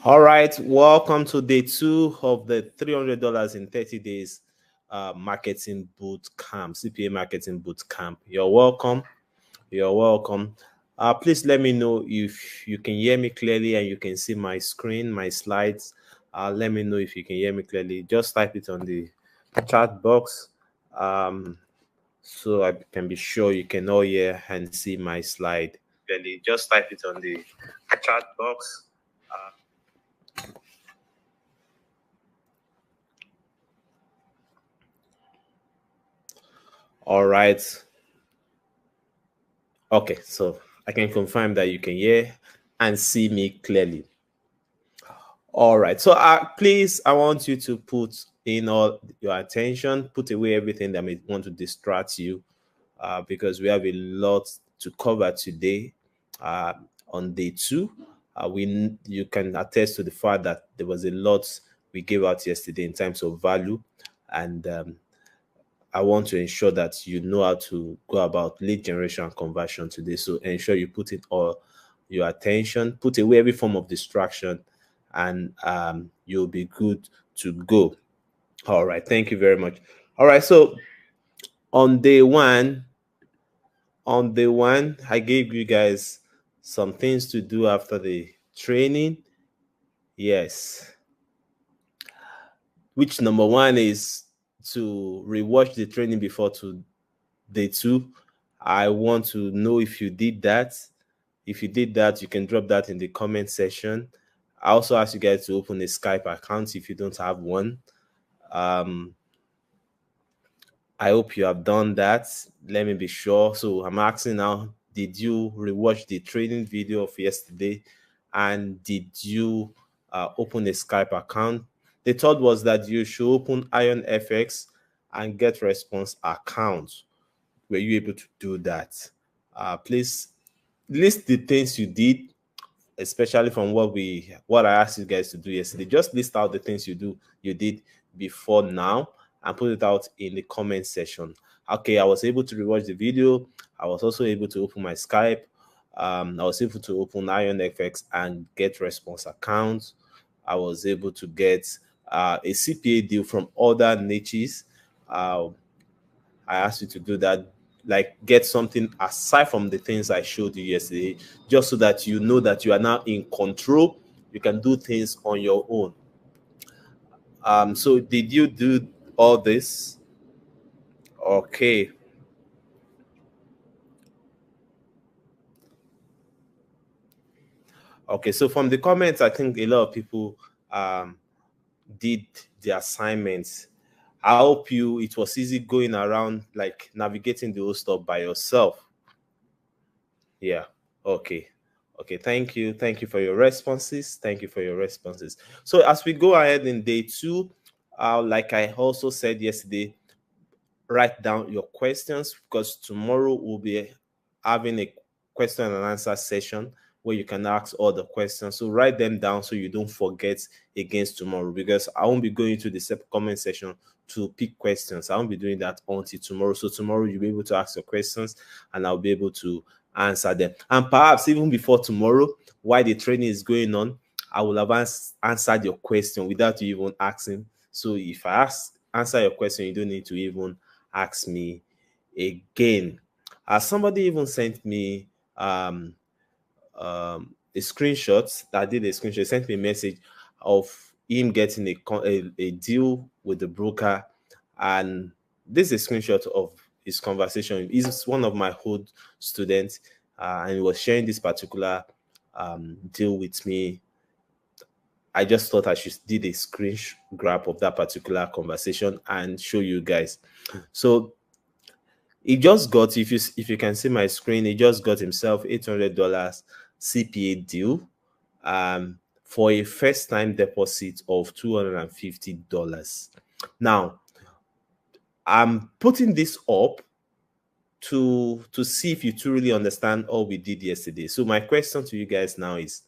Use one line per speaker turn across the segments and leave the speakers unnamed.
All right, welcome to day 2 of the $300 in 30 days marketing boot camp, CPA marketing boot camp. You're welcome. You're welcome. Please let me know if you can hear me clearly and you can see my screen, my slides. Let me know if you can hear me clearly. Just type it on the chat box so I can be sure you can all hear and see my slide clearly. Just type it on the chat box. All right. Okay, so I can confirm that you can hear and see me clearly. All right, so please, I want you to put in all your attention, put away everything that may want to distract you, because we have a lot to cover today on day 2. You can attest to the fact that there was a lot we gave out yesterday in terms of value, and I want to ensure that you know how to go about lead generation and conversion today. So ensure you put in all your attention, put away every form of distraction, and you'll be good to go. All right. Thank you very much. All right. So on day one, I gave you guys some things to do after the training. Yes. Which number one is to rewatch the training before to day 2. I want to know if you did that. If you did that, you can drop that in the comment section. I also ask you guys to open a Skype account if you don't have one. I hope you have done that. Let me be sure. So I'm asking now, did you rewatch the training video of yesterday? And did you open a Skype account? The third was that you should open Iron FX and get response account. Were you able to do that? Please list the things you did, especially from what I asked you guys to do yesterday. Just list out the things you did before now and put it out in the comment section. Okay, I was able to rewatch the video. I was also able to open my Skype. I was able to open Iron FX and get response accounts. I was able to get a CPA deal from other niches. I asked you to do that, like get something aside from the things I showed you yesterday, just so that you know that you are now in control. You can do things on your own. So did you do all this? Okay. Okay, so from the comments, I think a lot of people did the assignments. I hope it was easy going around, like navigating the whole stuff by yourself. Yeah. Okay. Okay. Thank you. Thank you for your responses. Thank you for your responses. So as we go ahead in day 2, like I also said yesterday, write down your questions, because tomorrow we'll be having a question and answer session where you can ask all the questions. So write them down so you don't forget against tomorrow, because I won't be going to the separate comment section to pick questions. I won't be doing that until tomorrow. So tomorrow you'll be able to ask your questions and I'll be able to answer them. And perhaps even before tomorrow, while the training is going on, I will have answered your question without you even asking. So if I answer your question, you don't need to even ask me again. Somebody even sent me a screenshot. That did a screenshot, sent me a message of him getting a deal with the broker, and this is a screenshot of his conversation. He's one of my old students, and he was sharing this particular deal with me. I just thought I should did a screen grab of that particular conversation and show you guys. So he just got, if you can see my screen, he just got himself $800 CPA deal for a first time deposit of $250. Now, I'm putting this up to see if you truly understand all we did yesterday. So my question to you guys now is,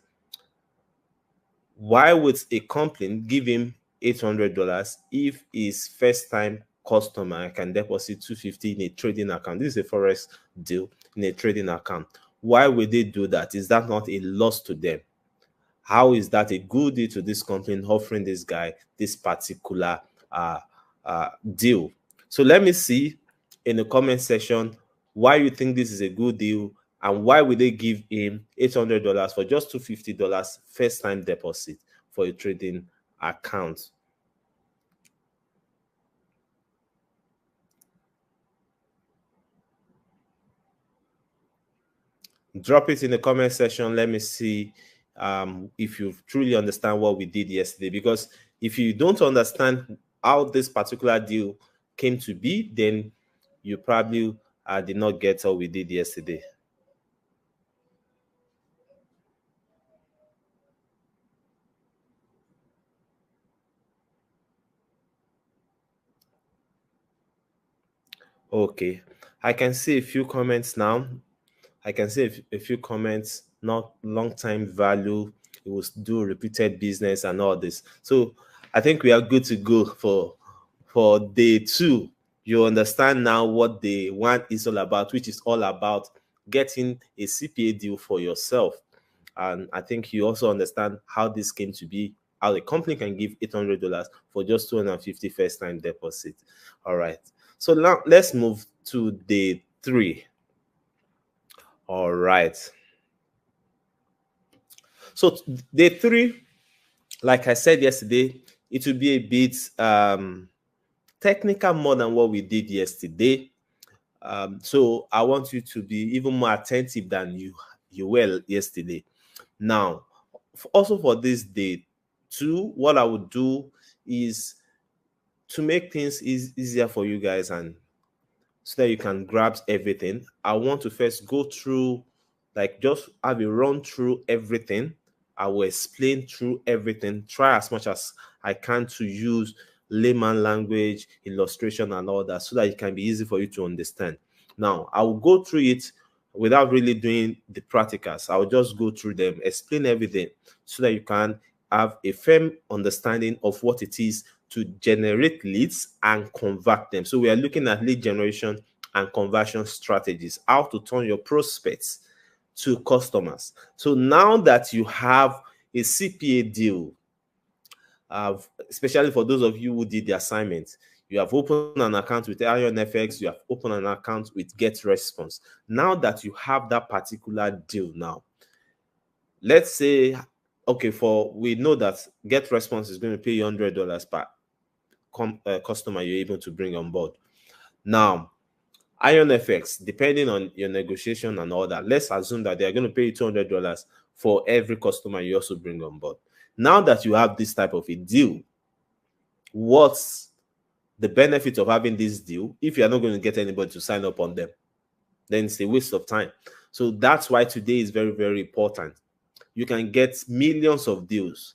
why would a company give him $800 if his first time customer can deposit $250 in a trading account? This is a Forex deal in a trading account. Why would they do that? Is that not a loss to them? How is that a good deal to this company offering this guy this particular deal? So let me see in the comment section why you think this is a good deal and why would they give him $800 for just $250 first time deposit for a trading account. Drop it in the comment section. Let me see if you truly understand what we did yesterday, because if you don't understand how this particular deal came to be, then you probably did not get what we did yesterday. Okay, I can see a few comments now. I can see a few comments, not long time value. It will do repeated business and all this. So I think we are good to go for day 2. You understand now what day 1 is all about, which is all about getting a CPA deal for yourself. And I think you also understand how this came to be, how the company can give $800 for just 250 first time deposit. All right. So now let's move to day 3. All right. So day 3, like I said yesterday, it will be a bit technical more than what we did yesterday. So I want you to be even more attentive than you were yesterday. Now, also for this day 2, what I would do is to make things easier for you guys and so that you can grab everything. I want to first go through, like, just have a run through everything. I will explain through everything, try as much as I can to use layman language, illustration, and all that so that it can be easy for you to understand. Now, I will go through it without really doing the practicals. I will just go through them, explain everything so that you can have a firm understanding of what it is to generate leads and convert them. So we are looking at lead generation and conversion strategies, how to turn your prospects to customers. So now that you have a CPA deal, especially for those of you who did the assignment, you have opened an account with Iron FX, you have opened an account with Get Response. Now that you have that particular deal now, let's say, okay, we know that Get Response is going to pay you $100 per customer you're able to bring on board. Now, Iron FX, depending on your negotiation and all that, let's assume that they are going to pay you $200 for every customer you also bring on board. Now that you have this type of a deal, what's the benefit of having this deal if you're not going to get anybody to sign up on them? Then it's a waste of time. So that's why today is very, very important. You can get millions of deals.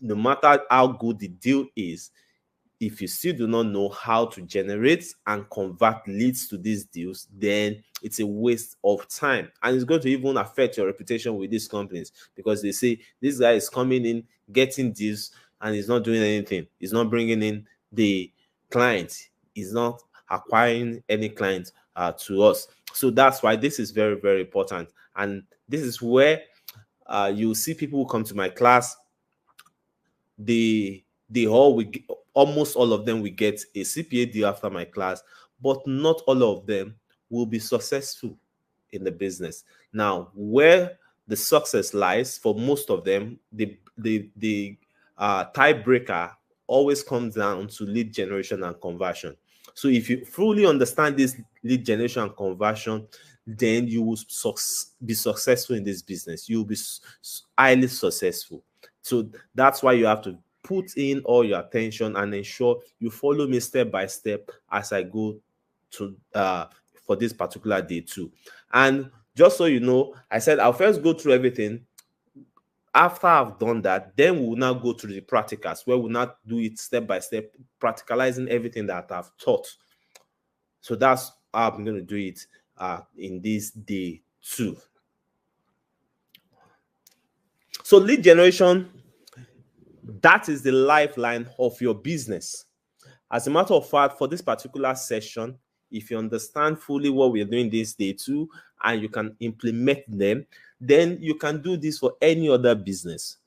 No matter how good the deal is, if you still do not know how to generate and convert leads to these deals, then it's a waste of time. And it's going to even affect your reputation with these companies, because they say this guy is coming in, getting deals, and he's not doing anything. He's not bringing in the client. He's not acquiring any clients to us. So that's why this is very, very important. And this is where you see people who come to my class, almost all of them will get a CPA deal after my class, but not all of them will be successful in the business. Now, where the success lies for most of them, the tiebreaker always comes down to lead generation and conversion. So if you fully understand this lead generation and conversion, then you will be successful in this business. You will be highly successful. So that's why you have to put in all your attention and ensure you follow me step by step as I go to for this particular day 2. And just so you know, I said I'll first go through everything. After I've done that, then we'll now go through the practicals, where we'll not do it step by step, practicalizing everything that I've taught. So that's how I'm going to do it in this day 2. So lead generation, that is the lifeline of your business. As a matter of fact, for this particular session, if you understand fully what we're doing this day 2 and you can implement them, then you can do this for any other business.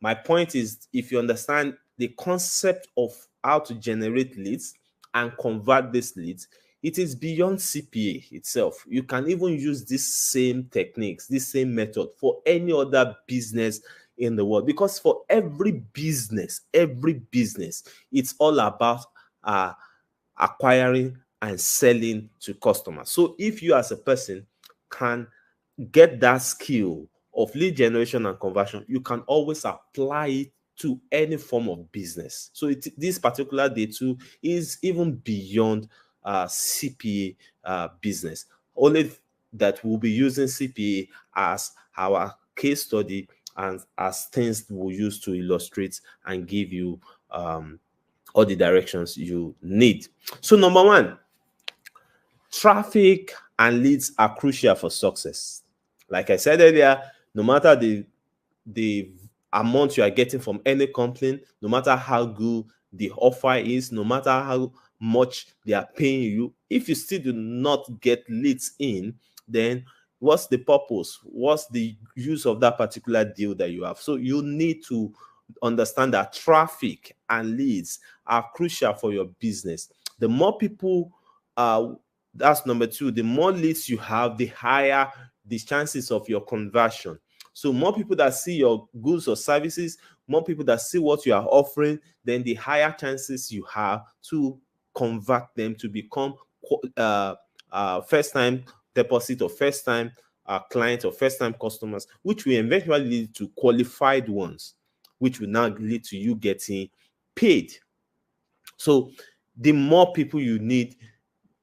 My point is, if you understand the concept of how to generate leads and convert these leads, it is beyond CPA itself. You can even use these same techniques, this same method for any other business in the world, because for every business, it's all about acquiring and selling to customers. So if you as a person can get that skill of lead generation and conversion, you can always apply it to any form of business. So this particular day too is even beyond CPA business. Only that we'll be using CPA as our case study and as things we'll use to illustrate and give you all the directions you need. So number one, traffic and leads are crucial for success. Like I said earlier, no matter the amount you are getting from any company, no matter how good the offer is, no matter how much they are paying you, if you still do not get leads in, then what's the purpose? What's the use of that particular deal that you have? So you need to understand that traffic and leads are crucial for your business. The more people, that's number two, the more leads you have, the higher the chances of your conversion. So more people that see your goods or services, more people that see what you are offering, then the higher chances you have to convert them to become first-time deposit or first-time clients or first-time customers, which will eventually lead to qualified ones, which will now lead to you getting paid. So the more people you need,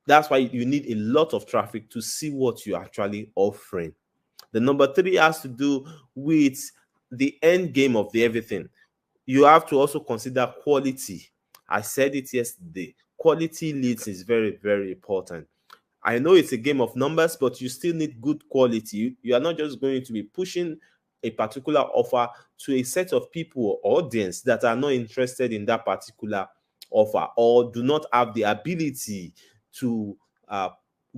that's why you need a lot of traffic to see what you're actually offering. The number three has to do with the end game of the everything. You have to also consider quality. I said it yesterday. Quality leads is very, very important. I know it's a game of numbers, but you still need good quality. You are not just going to be pushing a particular offer to a set of people or audience that are not interested in that particular offer or do not have the ability to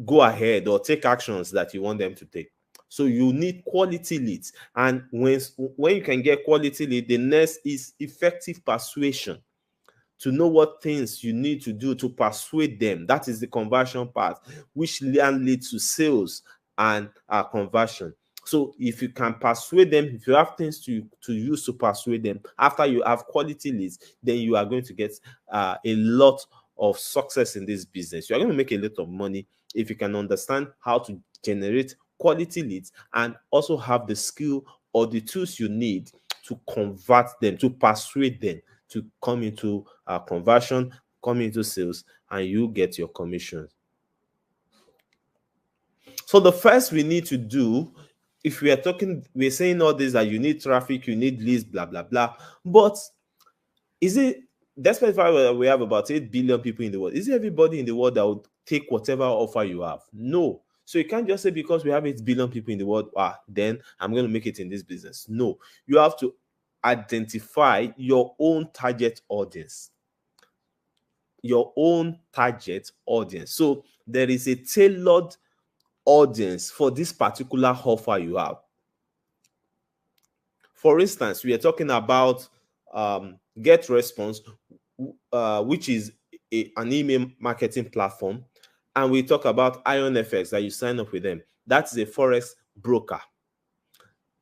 go ahead or take actions that you want them to take. So you need quality leads. And when you can get quality lead, the next is effective persuasion. To know what things you need to do to persuade them. That is the conversion part, which then leads to sales and conversion. So if you can persuade them, if you have things to use to persuade them, after you have quality leads, then you are going to get a lot of success in this business. You are going to make a lot of money if you can understand how to generate quality leads and also have the skill or the tools you need to convert them, to persuade them to come into conversion, come into sales, and you get your commission. So the first we need to do, if we are talking, we're saying all this that you need traffic, you need leads, blah, blah, blah. But is it, despite the fact that we have about 8 billion people in the world, is it everybody in the world that would take whatever offer you have? No. So you can't just say because we have 8 billion people in the world, then I'm going to make it in this business. No. You have to identify your own target audience. Your own target audience. So there is a tailored audience for this particular offer you have. For instance, we are talking about Get Response, which is an email marketing platform, and we talk about IronFX that you sign up with them. That's a Forex broker.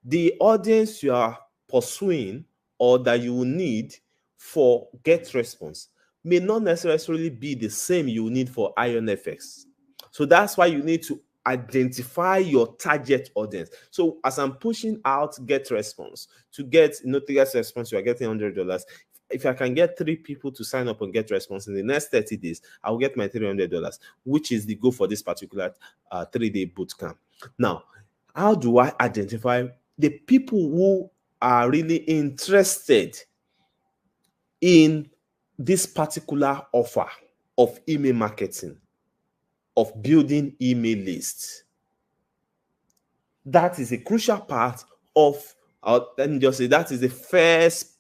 The audience you are pursuing or that you will need for Get Response may not necessarily be the same you need for IronFX. So that's why you need to identify your target audience. So as I'm pushing out Get Response, to get Get Response, you are getting $100. If I can get 3 people to sign up and Get Response in the next 30 days, I'll get my $300, which is the goal for this particular 3-day bootcamp. Now, how do I identify the people who are really interested in this particular offer of email marketing, of building email lists? That is a crucial part of, let me just say, that is the first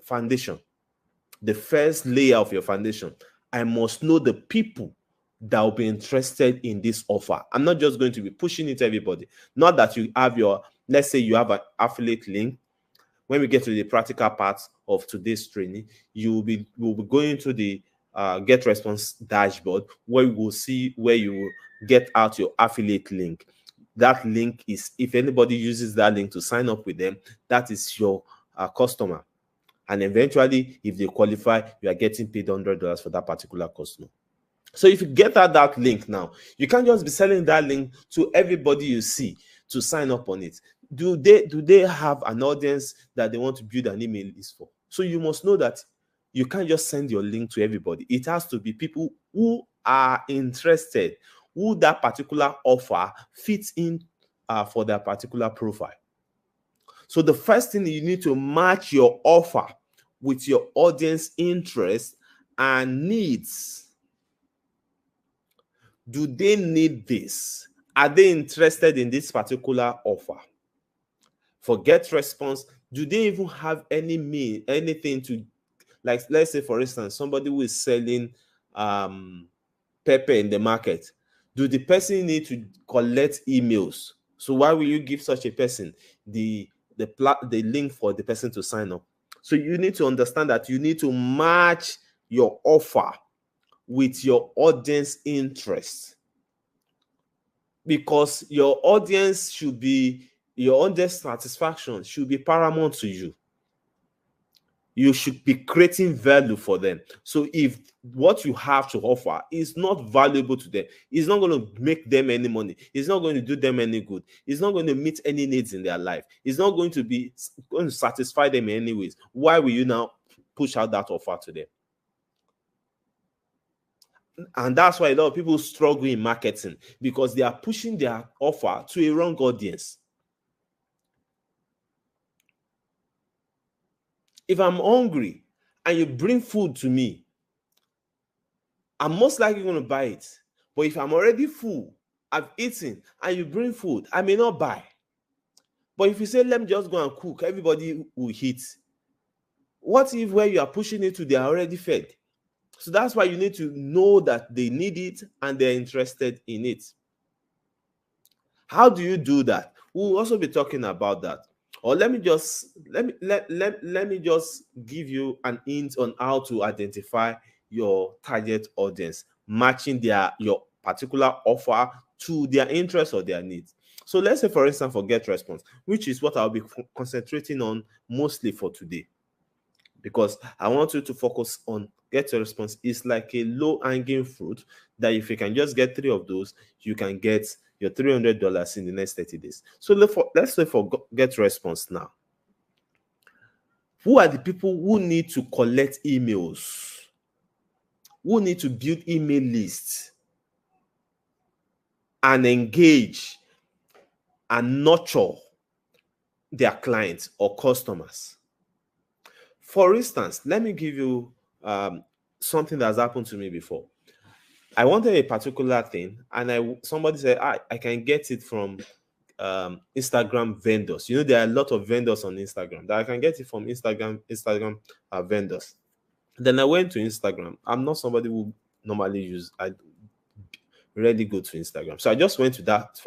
foundation, the first layer of your foundation. I must know the people that will be interested in this offer. I'm not just going to be pushing it to everybody. Not that you have your, let's say you have an affiliate link, when we get to the practical part of today's training, we'll be going to the get response dashboard, where you will see where you will get out your affiliate link. That link is, if anybody uses that link to sign up with them, that is your customer. And eventually, if they qualify, you are getting paid $100 for that particular customer. So if you get that link now, you can't just be selling that link to everybody you see to sign up on it. Do they have an audience that they want to build an email list for? So you must know that you can't just send your link to everybody. It has to be people who are interested, who that particular offer fits in for their particular profile. So the first thing, you need to match your offer with your audience interest and needs. Do they need this? Are they interested in this particular offer? For get response, do they even have anything to, like, let's say for instance, somebody who is selling pepper in the market. Do the person need to collect emails? So why will you give such a person the link for the person to sign up? So you need to understand that you need to match your offer with your audience interest, because your audience satisfaction should be paramount to you. You should be creating value for them. So if what you have to offer is not valuable to them, it's not going to make them any money, it's not going to do them any good, it's not going to meet any needs in their life, it's not going to satisfy them in any ways, why will you now push out that offer to them? And that's why a lot of people struggle in marketing, because they are pushing their offer to a wrong audience. If I'm hungry and you bring food to me, I'm most likely going to buy it. But if I'm already full, I've eaten, and you bring food, I may not buy. But if you say, let me just go and cook, everybody will eat. What if where you are pushing it to, they are already fed? So that's why you need to know that they need it and they're interested in it. How do you do that? We'll also be talking about that. Or let me just give you an hint on how to identify your target audience, matching your particular offer to their interests or their needs. So let's say, for instance, for get response, which is what I'll be concentrating on mostly for today, because I want you to focus on get a response. It's like a low-hanging fruit that if you can just get 3 of those, you can get your $300 in the next 30 days. So let's say for get response now. Who are the people who need to collect emails? Who need to build email lists and engage and nurture their clients or customers? For instance, let me give you something that's happened to me before. I wanted a particular thing, and somebody said, I can get it from Instagram vendors. You know, there are a lot of vendors on Instagram that I can get it from Instagram vendors. Then I went to Instagram. I'm not somebody who normally I rarely go to Instagram. So I just went to that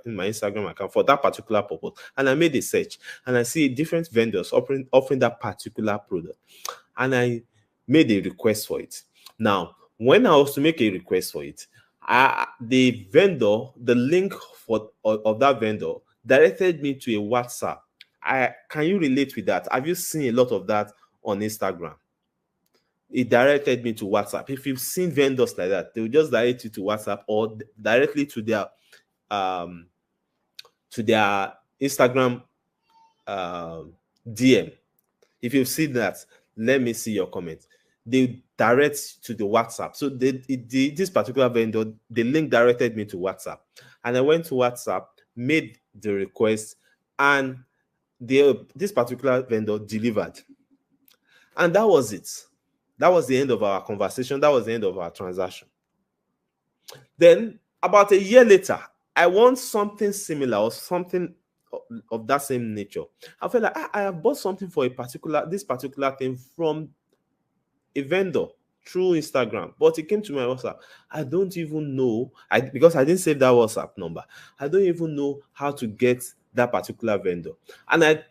in my Instagram account for that particular purpose. And I made a search, and I see different vendors offering that particular product. And I made a request for it. Now, when I was to make a request for it, the link of that vendor directed me to a WhatsApp. Can you relate with that? Have you seen a lot of that on Instagram? It directed me to WhatsApp. If you've seen vendors like that, they will just direct you to WhatsApp or directly to their Instagram DM. If you've seen that, let me see your comment. They direct to the WhatsApp. So this particular vendor, the link directed me to WhatsApp, and I went to WhatsApp, made the request, and this particular vendor delivered. And that was it. That was the end of our conversation. That was the end of our transaction. Then about a year later, I want something similar or something of that same nature. I felt like I have bought something for this particular thing from a vendor through Instagram, but it came to my WhatsApp. I don't even know, because I didn't save that WhatsApp number. I don't even know how to get that particular vendor. And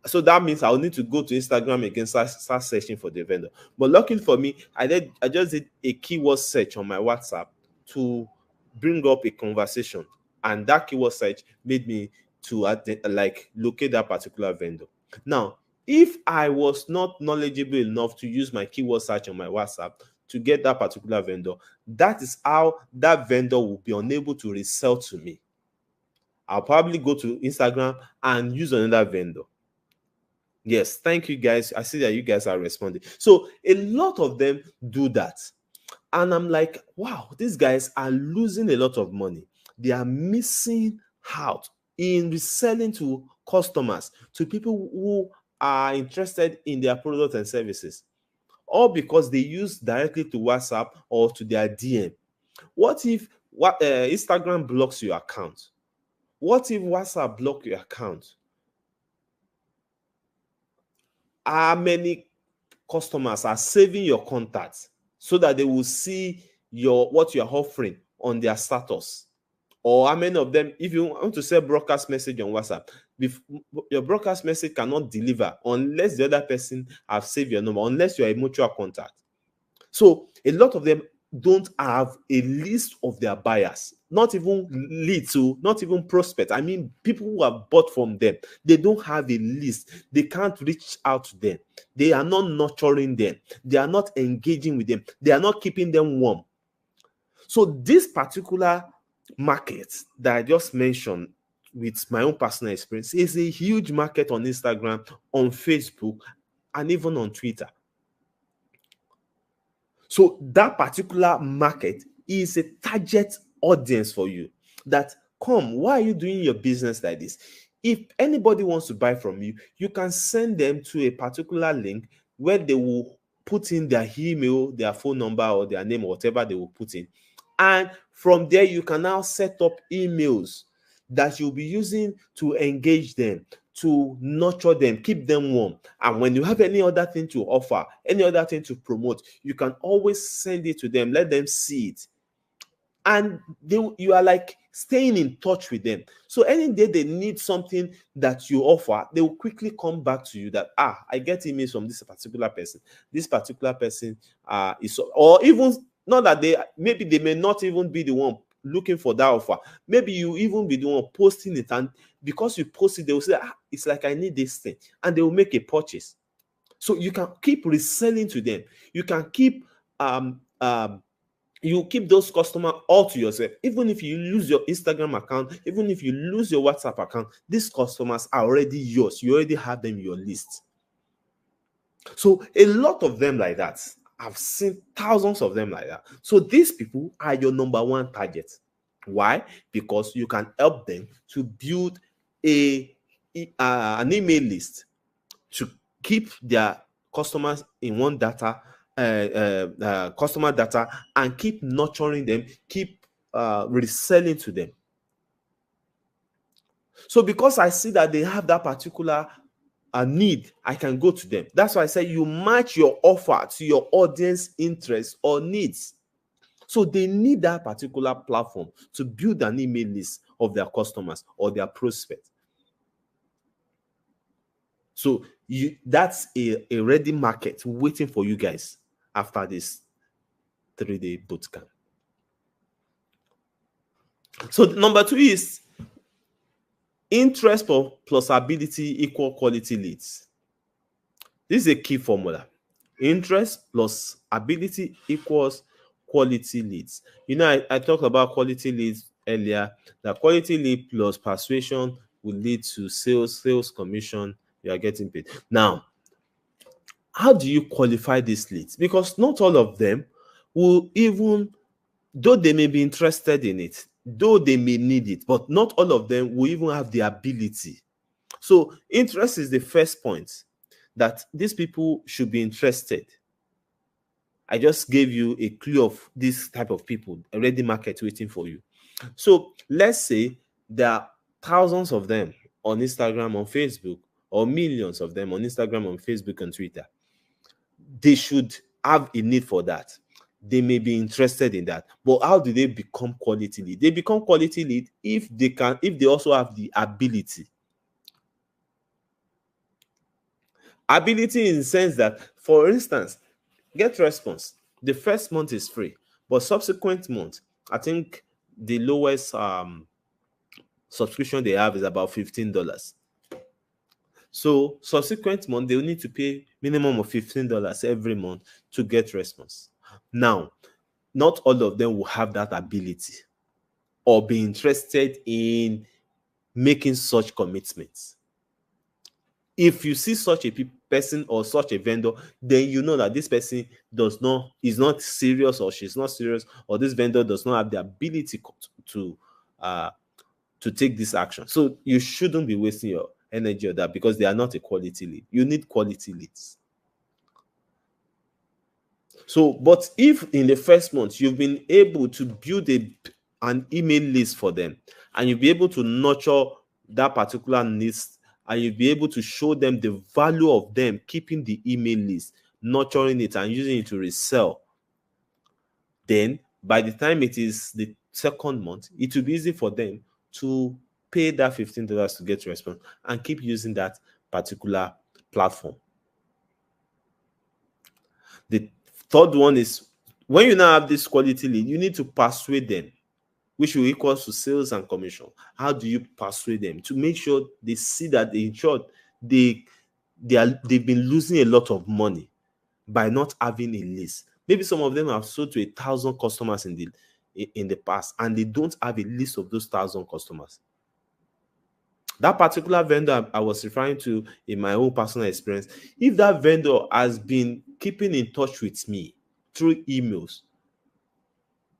So that means I'll need to go to Instagram again, start searching for the vendor. But luckily for me, I just did a keyword search on my WhatsApp to bring up a conversation, and that keyword search made me to like locate that particular vendor. Now, if I was not knowledgeable enough to use my keyword search on my WhatsApp to get that particular vendor, that is how that vendor will be unable to resell to me. I'll probably go to Instagram and use another vendor. Yes, thank you guys. I see that you guys are responding. So a lot of them do that. And I'm like, wow, these guys are losing a lot of money. They are missing out in reselling to customers, to people who are interested in their products and services, all because they use directly to WhatsApp or to their DM. What if Instagram blocks your account? What if WhatsApp block your account? How many customers are saving your contacts so that they will see what you're offering on their status? Or how many of them, if you want to send broadcast message on WhatsApp, your broadcast message cannot deliver unless the other person have saved your number, unless you're a mutual contact. So a lot of them don't have a list of their buyers, not even leads, not even prospects. I mean, people who have bought from them, they don't have a list. They can't reach out to them. They are not nurturing them. They are not engaging with them. They are not keeping them warm. So this particular market that I just mentioned with my own personal experience is a huge market on Instagram, on Facebook, and even on Twitter. So that particular market is a target audience for you. That come, why are you doing your business like this? If anybody wants to buy from you, you can send them to a particular link where they will put in their email, their phone number, or their name, or whatever they will put in. And from there, you can now set up emails that you'll be using to engage them, to nurture them, keep them warm. And when you have any other thing to offer, any other thing to promote, you can always send it to them, let them see it. And you are like staying in touch with them. So any day they need something that you offer, they will quickly come back to you that, I get emails from this particular person. This particular person is, or even not that maybe they may not even be the one looking for that offer. Maybe you even be the one posting it, and because you post it, they will say, it's like I need this thing, and they will make a purchase. So you can keep reselling to them. You can keep you keep those customers all to yourself. Even if you lose your Instagram account, even if you lose your WhatsApp account, these customers are already yours. You already have them in your list. So a lot of them like that. I've seen thousands of them like that. So these people are your number one target. Why? Because you can help them to build an email list to keep their customers in one data, customer data, and keep nurturing them, keep reselling to them. So because I see that they have that particular need, I can go to them. That's why I say you match your offer to your audience interests or needs. So they need that particular platform to build an email list of their customers or their prospects. So that's a ready market waiting for you guys after this 3-day bootcamp. So number 2 is interest plus ability equal quality leads. This is a key formula. Interest plus ability equals quality leads. I talked about quality leads earlier. That quality lead plus persuasion will lead to sales commission. You are getting paid. Now, how do you qualify these leads? Because not all of them will even, though they may be interested in it, though they may need it, but not all of them will even have the ability. So interest is the first point, that these people should be interested. I just gave you a clue of this type of people, a ready market waiting for you. So let's say there are thousands of them on Instagram, on Facebook, or millions of them on Instagram, on Facebook, and Twitter. They should have a need for that. They may be interested in that. But how do they become quality lead? They become quality lead if they also have the ability. Ability in the sense that, for instance, get response. The first month is free, but subsequent month, I think the lowest subscription they have is about $15. So subsequent month, they will need to pay minimum of $15 every month to get response. Now, not all of them will have that ability or be interested in making such commitments. If you see such a person or such a vendor, then you know that this person is not serious, or she's not serious, or this vendor does not have the ability to uh, to take this action. So you shouldn't be wasting your energy on that, because they are not a quality lead. You need quality leads. So, but if in the first month you've been able to build an email list for them, and you'll be able to nurture that particular list, and you'll be able to show them the value of them keeping the email list, nurturing it, and using it to resell, then by the time it is the second month, it will be easy for them to pay that $15 to get a response and keep using that particular platform. The third one is, when you now have this quality lead, you need to persuade them, which will equal to sales and commission. How do you persuade them to make sure they see that, in short, they've been losing a lot of money by not having a list? Maybe some of them have sold to 1,000 customers in the past, and they don't have a list of those 1,000 customers. That particular vendor I was referring to in my own personal experience, if that vendor has been keeping in touch with me through emails,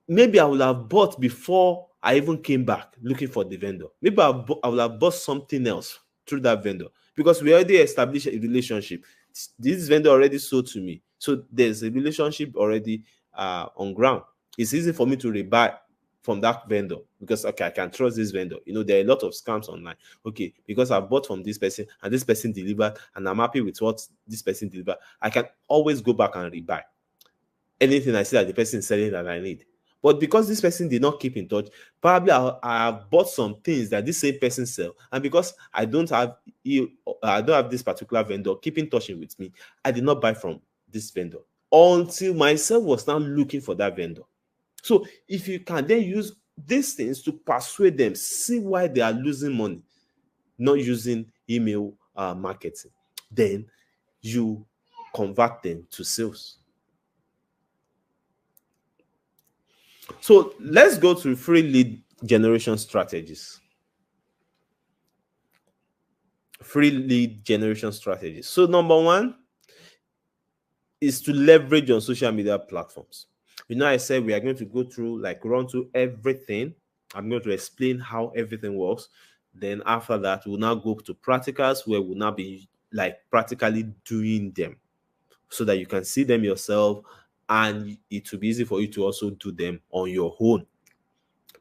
maybe I would have bought before I even came back looking for the vendor. Maybe I would have bought something else through that vendor, because we already established a relationship. This vendor already sold to me, so there's a relationship already on ground. It's easy for me to rebuy from that vendor, because, okay, I can trust this vendor. There are a lot of scams online. Okay, because I bought from this person and this person delivered, and I'm happy with what this person delivered, I can always go back and rebuy anything I see that the person is selling that I need. But because this person did not keep in touch, probably I have bought some things that this same person sell, and because I don't have this particular vendor keeping touch with me, I did not buy from this vendor until myself was now looking for that vendor. So if you can then use these things to persuade them, see why they are losing money not using email marketing, then you convert them to sales. So let's go to free lead generation strategies. Free lead generation strategies. So number one is to leverage on social media platforms. I said we are going to go through, run through everything. I'm going to explain how everything works. Then after that, we'll now go to practicals, where we'll now be practically doing them, so that you can see them yourself, and it will be easy for you to also do them on your own.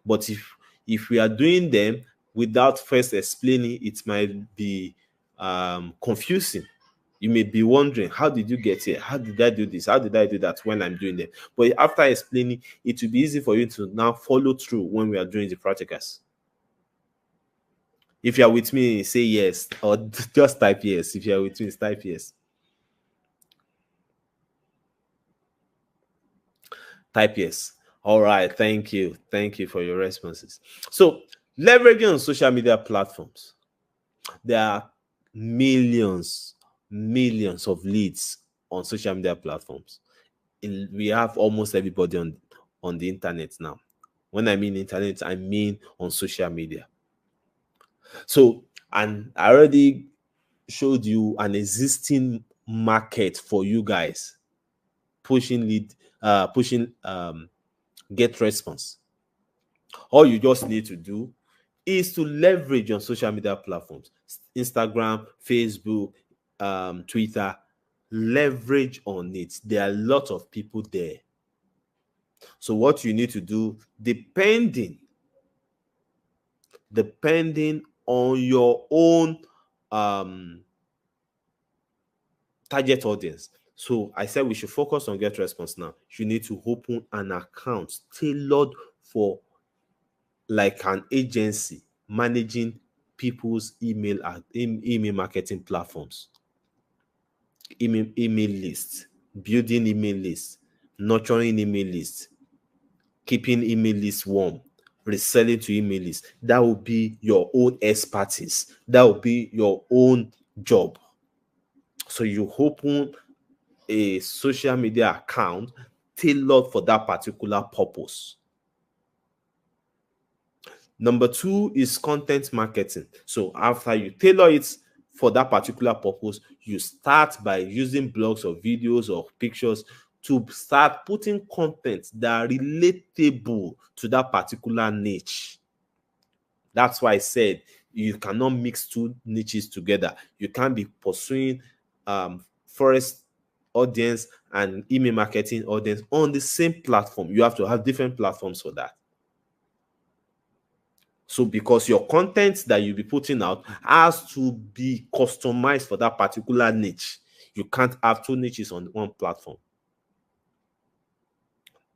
But if we are doing them without first explaining, it might be confusing. You may be wondering, how did you get here? How did I do this? How did I do that when I'm doing them? But after explaining, it will be easy for you to now follow through when we are doing the practicals. If you are with me, say yes, or just type yes. If you are with me, type yes. Type yes. All right. Thank you. Thank you for your responses. So, leveraging on social media platforms. There are millions of leads on social media platforms. We have almost everybody on the internet now. When I mean internet, I mean on social media. So, and I already showed you an existing market for you guys pushing get response. All you just need to do is to leverage on social media platforms, Instagram, Facebook, Twitter. Leverage on it. There are a lot of people there. So what you need to do, depending on your own target audience. So I said we should focus on get response now. You need to open an account tailored for an agency managing people's email marketing platforms. email lists, building email lists, nurturing email lists, keeping email lists warm, reselling to email lists. That will be your own expertise. That will be your own job. So you open a social media account tailored for that particular purpose. Number 2 is content marketing. So after you tailor it for that particular purpose, you start by using blogs or videos or pictures to start putting content that are relatable to that particular niche. That's why I said you cannot mix two niches together. You can't be pursuing Forex audience and email marketing audience on the same platform. You have to have different platforms for that. So because your content that you'll be putting out has to be customized for that particular niche. You can't have two niches on one platform.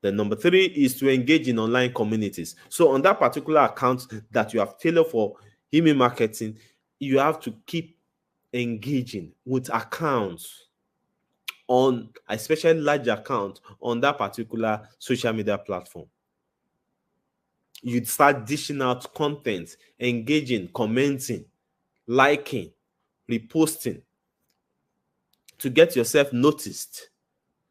Then number 3 is to engage in online communities. So on that particular account that you have tailored for email marketing, you have to keep engaging with accounts on, especially large accounts on that particular social media platform. You'd start dishing out content, engaging, commenting, liking, reposting to get yourself noticed.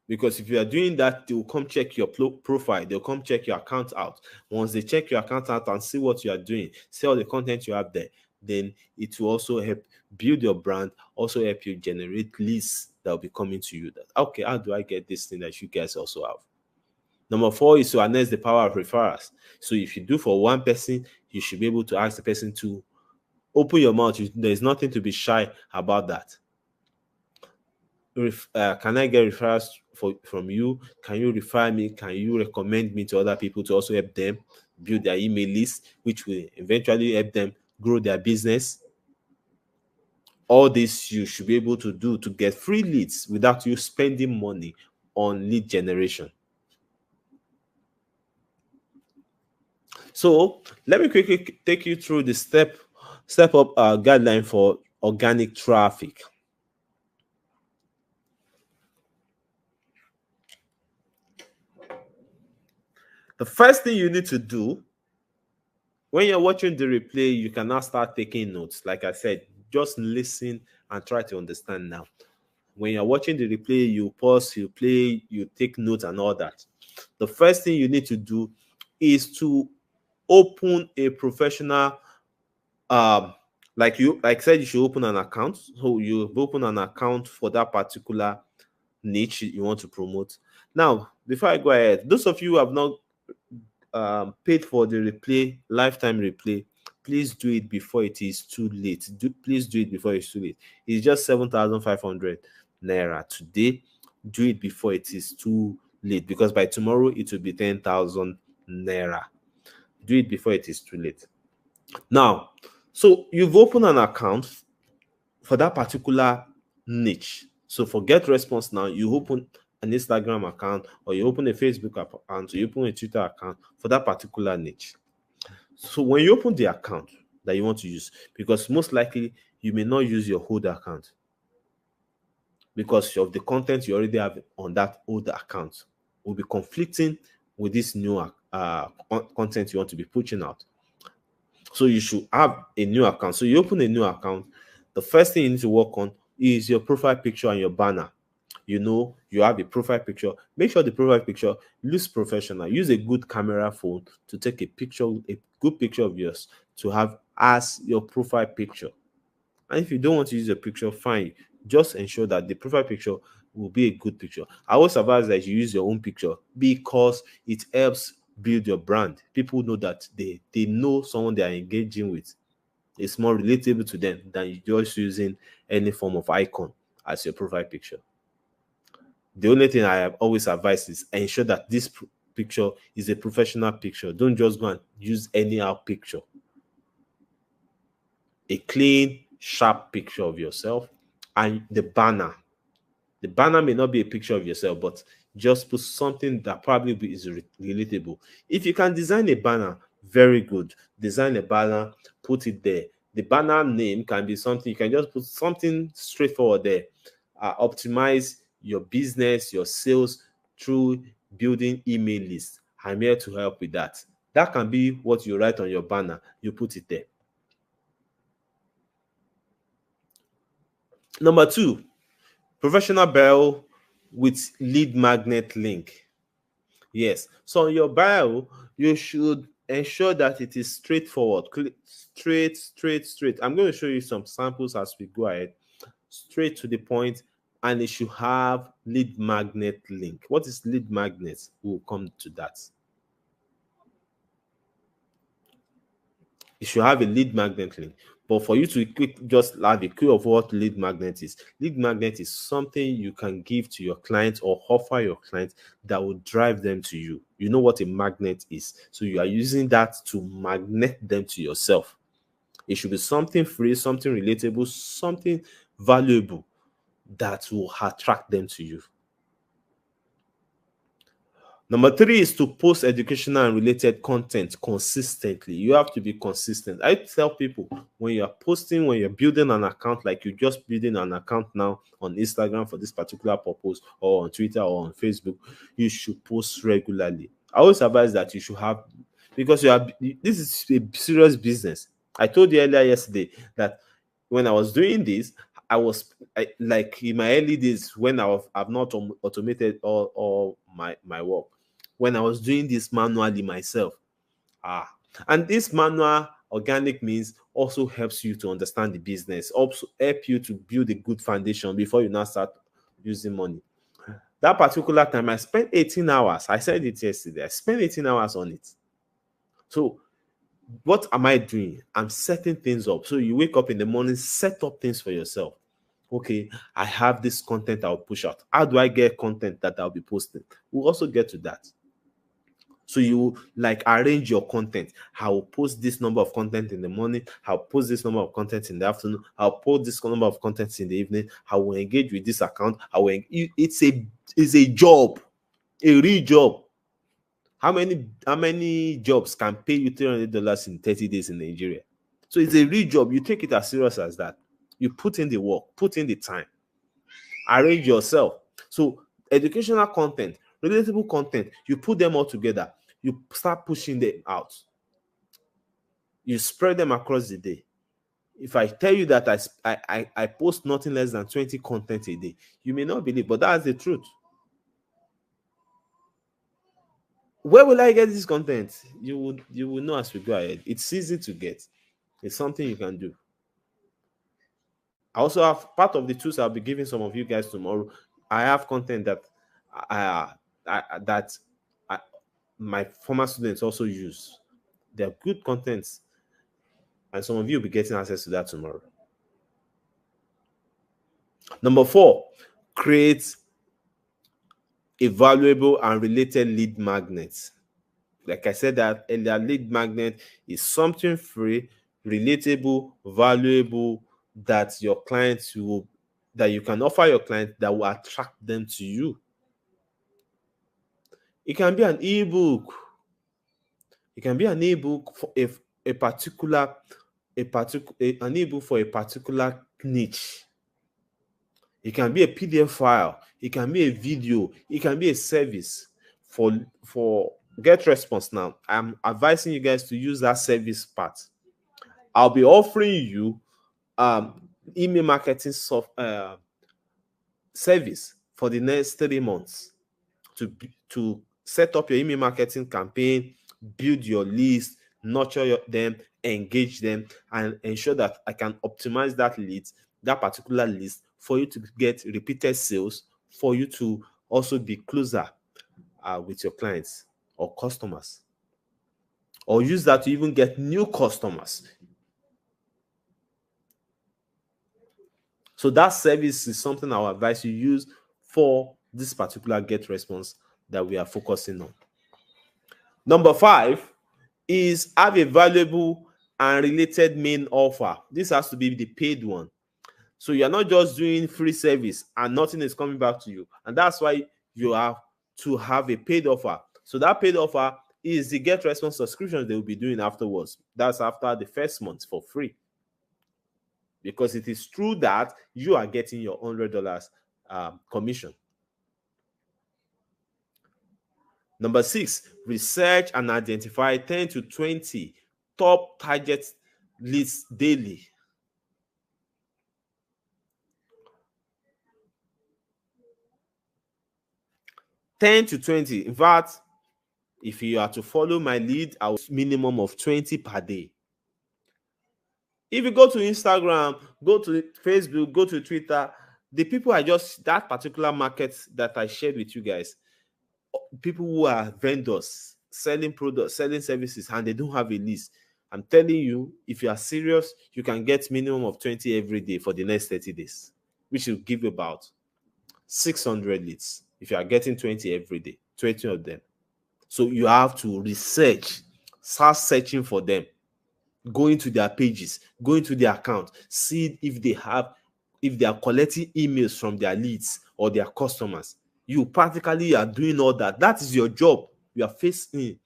Because if you are doing that, they'll come check your profile, they'll come check your account out. Once they check your account out and see what you are doing, see all the content you have there, then it will also help build your brand, also help you generate leads that will be coming to you. That, okay, how do I get this thing that you guys also have? Number 4 is to harness the power of referrals. So if you do for one person, you should be able to ask the person to open your mouth. There's nothing to be shy about that. Can I get referrals from you? Can you refer me? Can you recommend me to other people to also help them build their email list, which will eventually help them grow their business? All this you should be able to do to get free leads without you spending money on lead generation. So let me quickly take you through the step up guideline for organic traffic. The first thing you need to do when you're watching the replay, you can now start taking notes. Like I said, just listen and try to understand now. When you're watching the replay, you pause, you play, you take notes and all that. The first thing you need to do is to open a professional, like I said, you should open an account. So you open an account for that particular niche you want to promote. Now, before I go ahead, those of you who have not paid for the replay, lifetime replay, please do it before it is too late. Please do it before it's too late. It's just 7,500 naira today. Do it before it is too late, because by tomorrow it will be 10,000 naira. Do it before it is too late. Now, so you've opened an account for that particular niche. So for Get Response now, you open an Instagram account, or you open a Facebook account, or you open a Twitter account for that particular niche. So when you open the account that you want to use, because most likely you may not use your old account because of the content you already have on that old account will be conflicting with this new content you want to be pushing out. So you should have a new account. So you open a new account. The first thing you need to work on is your profile picture and your banner. You have a profile picture. Make sure the profile picture looks professional. Use a good camera phone to take a good picture of yours to have as your profile picture. And if you don't want to use a picture, fine. Just ensure that the profile picture will be a good picture. I always advise that you use your own picture because it helps build your brand. People know that they know someone they are engaging with. It's more relatable to them than you just using any form of icon as your profile picture. The only thing I have always advised is ensure that this picture is a professional picture. Don't just go and use anyhow picture. A clean, sharp picture of yourself, and the banner. The banner may not be a picture of yourself, but just put something that probably is relatable. If you can design a banner, very good. Design a banner, put it there. The banner name can be something. You can just put something straightforward there. optimize your business, your sales through building email lists. I'm here to help with that. That can be what you write on your banner. You put it there. Number 2, professional bio with lead magnet link. Yes. So on your bio, you should ensure that it is straightforward, straight. I'm going to show you some samples as we go ahead. Straight to the point, and it should have lead magnet link. What is lead magnet? We'll come to that. You should have a lead magnet link. But for you to just have a clue of what lead magnet is something you can give to your client or offer your client that will drive them to you. You know what a magnet is. So you are using that to magnet them to yourself. It should be something free, something relatable, something valuable that will attract them to you. Number 3 is to post educational and related content consistently. You have to be consistent. I tell people, when you're posting, when you're building an account, like you're just building an account now on Instagram for this particular purpose, or on Twitter or on Facebook, you should post regularly. I always advise that you should have, because this is a serious business. I told you earlier yesterday that when I was doing this, like in my early days when I've not automated all my work. When I was doing this manually myself, and this manual organic means also helps you to understand the business, also help you to build a good foundation before you now start using money. That particular time, I spent 18 hours. I said it yesterday. I spent 18 hours on it. So what am I doing? I'm setting things up. So you wake up in the morning, set up things for yourself. Okay, I have this content I'll push out. How do I get content that I'll be posting? We'll also get to that. So you like arrange your content. I will post this number of content in the morning. I'll post this number of content in the afternoon. I'll post this number of content in the evening. I will engage with this account. It's a job, a real job. How many jobs can pay you $300 in 30 days in Nigeria? So it's a real job. You take it as serious as that. You put in the work, put in the time, arrange yourself. So educational content, relatable content, you put them all together. You start pushing them out. You spread them across the day. If I tell you that I post nothing less than 20 content a day, you may not believe, but that's the truth. Where will I get this content? You will know as we go ahead. It's easy to get. It's something you can do. I also have part of the tools I'll be giving some of you guys tomorrow. I have content that my former students also use. They're good contents, and some of you will be getting access to that tomorrow. Number 4, create a valuable and related lead magnet. Like I said that earlier, lead magnet is something free, relatable, valuable that your clients that you can offer your client that will attract them to you. It can be an ebook. It can be an ebook for an ebook for a particular niche. It can be a PDF file. It can be a video. It can be a service. For Get Response now, I'm advising you guys to use that service part. I'll be offering you email marketing service for the next 3 months to set up your email marketing campaign, build your list, nurture them, engage them, and ensure that I can optimize that particular list for you to get repeated sales, for you to also be closer with your clients or customers, or use that to even get new customers. So that service is something I'll advise you use for this particular Get Response that we are focusing on. Number 5 is have a valuable and related main offer. This has to be the paid one. So you're not just doing free service and nothing is coming back to you. And that's why you have to have a paid offer. So that paid offer is the Get Response subscriptions they will be doing afterwards. That's after the first month for free. Because it is true that you are getting your $100 commission. Number 6, research and identify 10 to 20 top target leads daily. $10 to $20. In fact, if you are to follow my lead, I will minimum of 20 per day. If you go to Instagram, go to Facebook, go to Twitter, the people that particular market that I shared with you guys, people who are vendors, selling products, selling services, and they don't have a list, I'm telling you, if you are serious, you can get minimum of 20 every day for the next 30 days, which will give you about 600 leads. If you are getting 20 every day, 20 of them. So you have to research, start searching for them, go into their pages, go into their account, see if they are collecting emails from their leads or their customers. You practically are doing all that. That is your job. You are facing.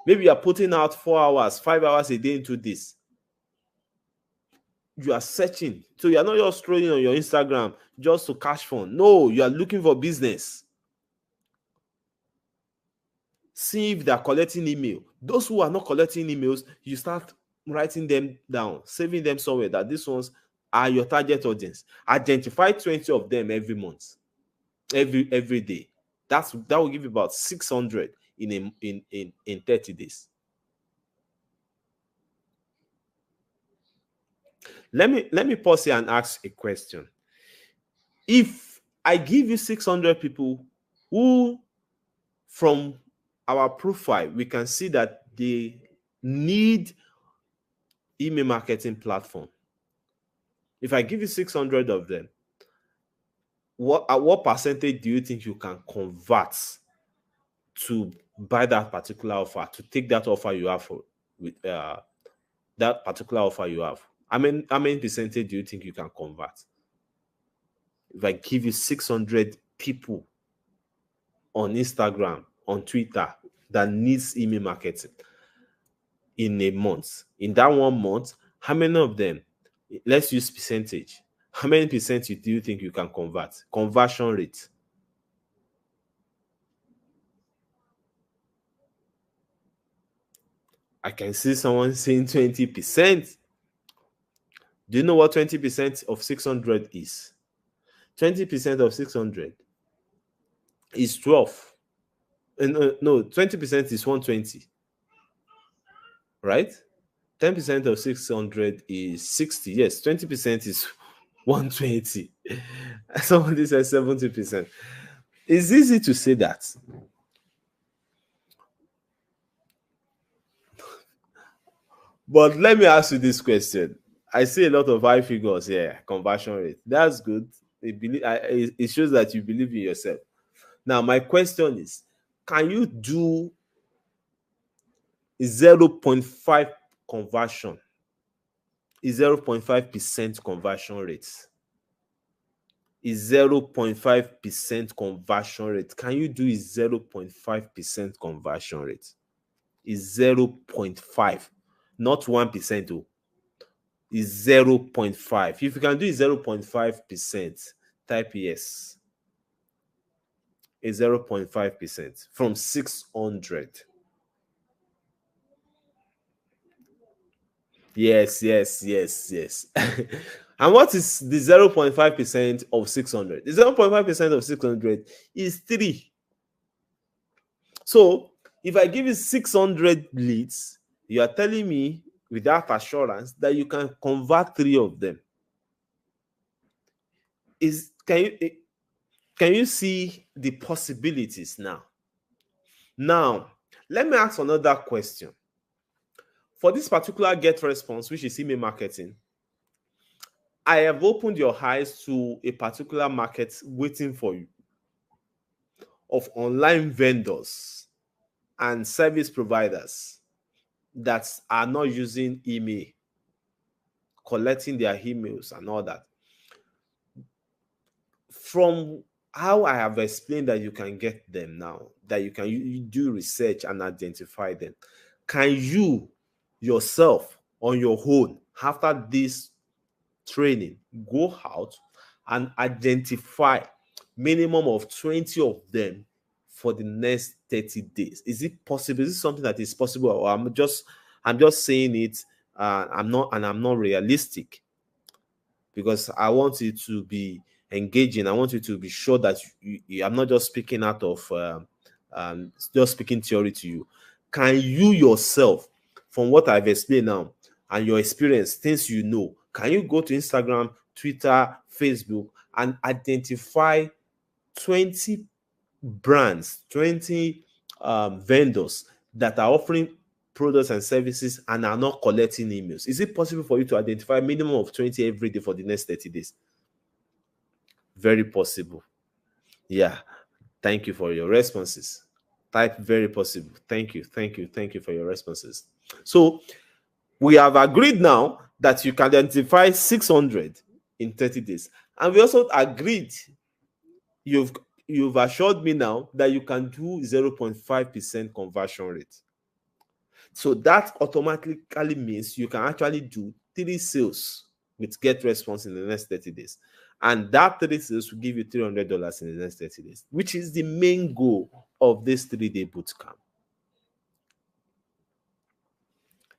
Maybe you are putting out 4 hours, 5 hours a day into this. You are searching. So you are not just scrolling on your Instagram just to cash fund. No, you are looking for business. See if they are collecting email. Those who are not collecting emails, you start writing them down, saving them somewhere that these ones are your target audience. Identify 20 of them every month, every day. That will give you about 600 in 30 days. Let me pause here and ask a question. If I give you 600 people who, from our profile, we can see that they need email marketing platform. If I give you 600 of them, what percentage do you think you can convert to buy that particular offer, to take that offer you have with that particular offer you have? How many percentage do you think you can convert? If I give you 600 people on Instagram, on Twitter that needs email marketing in a month, in that 1 month, how many of them, let's use percentage, how many percent do you think you can convert? Conversion rate. I can see someone saying 20%. Do you know what 20% of 600 is? 20% of 600 is 12. No, 20% is 120. Right? 10% of 600 is 60. Yes, 20% is 120. Somebody says 70%. It's easy to say that. But let me ask you this question. I see a lot of high figures here, conversion rate. That's good. It shows that you believe in yourself. Now, my question is, can you do 0.5 conversion? Is 0.5% conversion rate? Is 0.5% conversion rate? Can you do 0.5% conversion rate? Is 0.5, not 1%. Oh, is 0.5. If you can do 0.5%, type yes. Is 0.5% from 600. Yes. And what is the 0.5% of 600? The 0.5% of 600 is 3. So if I give you 600 leads, you are telling me without assurance that you can convert 3 of them. Can you see the possibilities now? Now, let me ask another question. For this particular get response, which is email marketing, I have opened your eyes to a particular market waiting for you of online vendors and service providers that are not using email, collecting their emails and all that. From how I have explained that you can get them now, that you do research and identify them, can you yourself on your own, after this training, go out and identify minimum of 20 of them for the next 30 days. Is it possible? Is this something that is possible, or I'm just saying it? I'm not realistic, because I want it to be engaging. I want you to be sure that I'm not just speaking out of just speaking theory to you. Can you yourself, from what I've explained now and your experience, things you know, can you go to Instagram, Twitter, Facebook, and identify 20 brands, 20 vendors that are offering products and services and are not collecting emails? Is it possible for you to identify a minimum of 20 every day for the next 30 days? Very possible. Yeah. Thank you for your responses. Type very possible. Thank you. Thank you. Thank you for your responses. So we have agreed now that you can identify 600 in 30 days. And we also agreed, you've assured me now that you can do 0.5% conversion rate. So that automatically means you can actually do 3 sales with get response in the next 30 days. And that 3 sales will give you $300 in the next 30 days, which is the main goal of this 3-day bootcamp.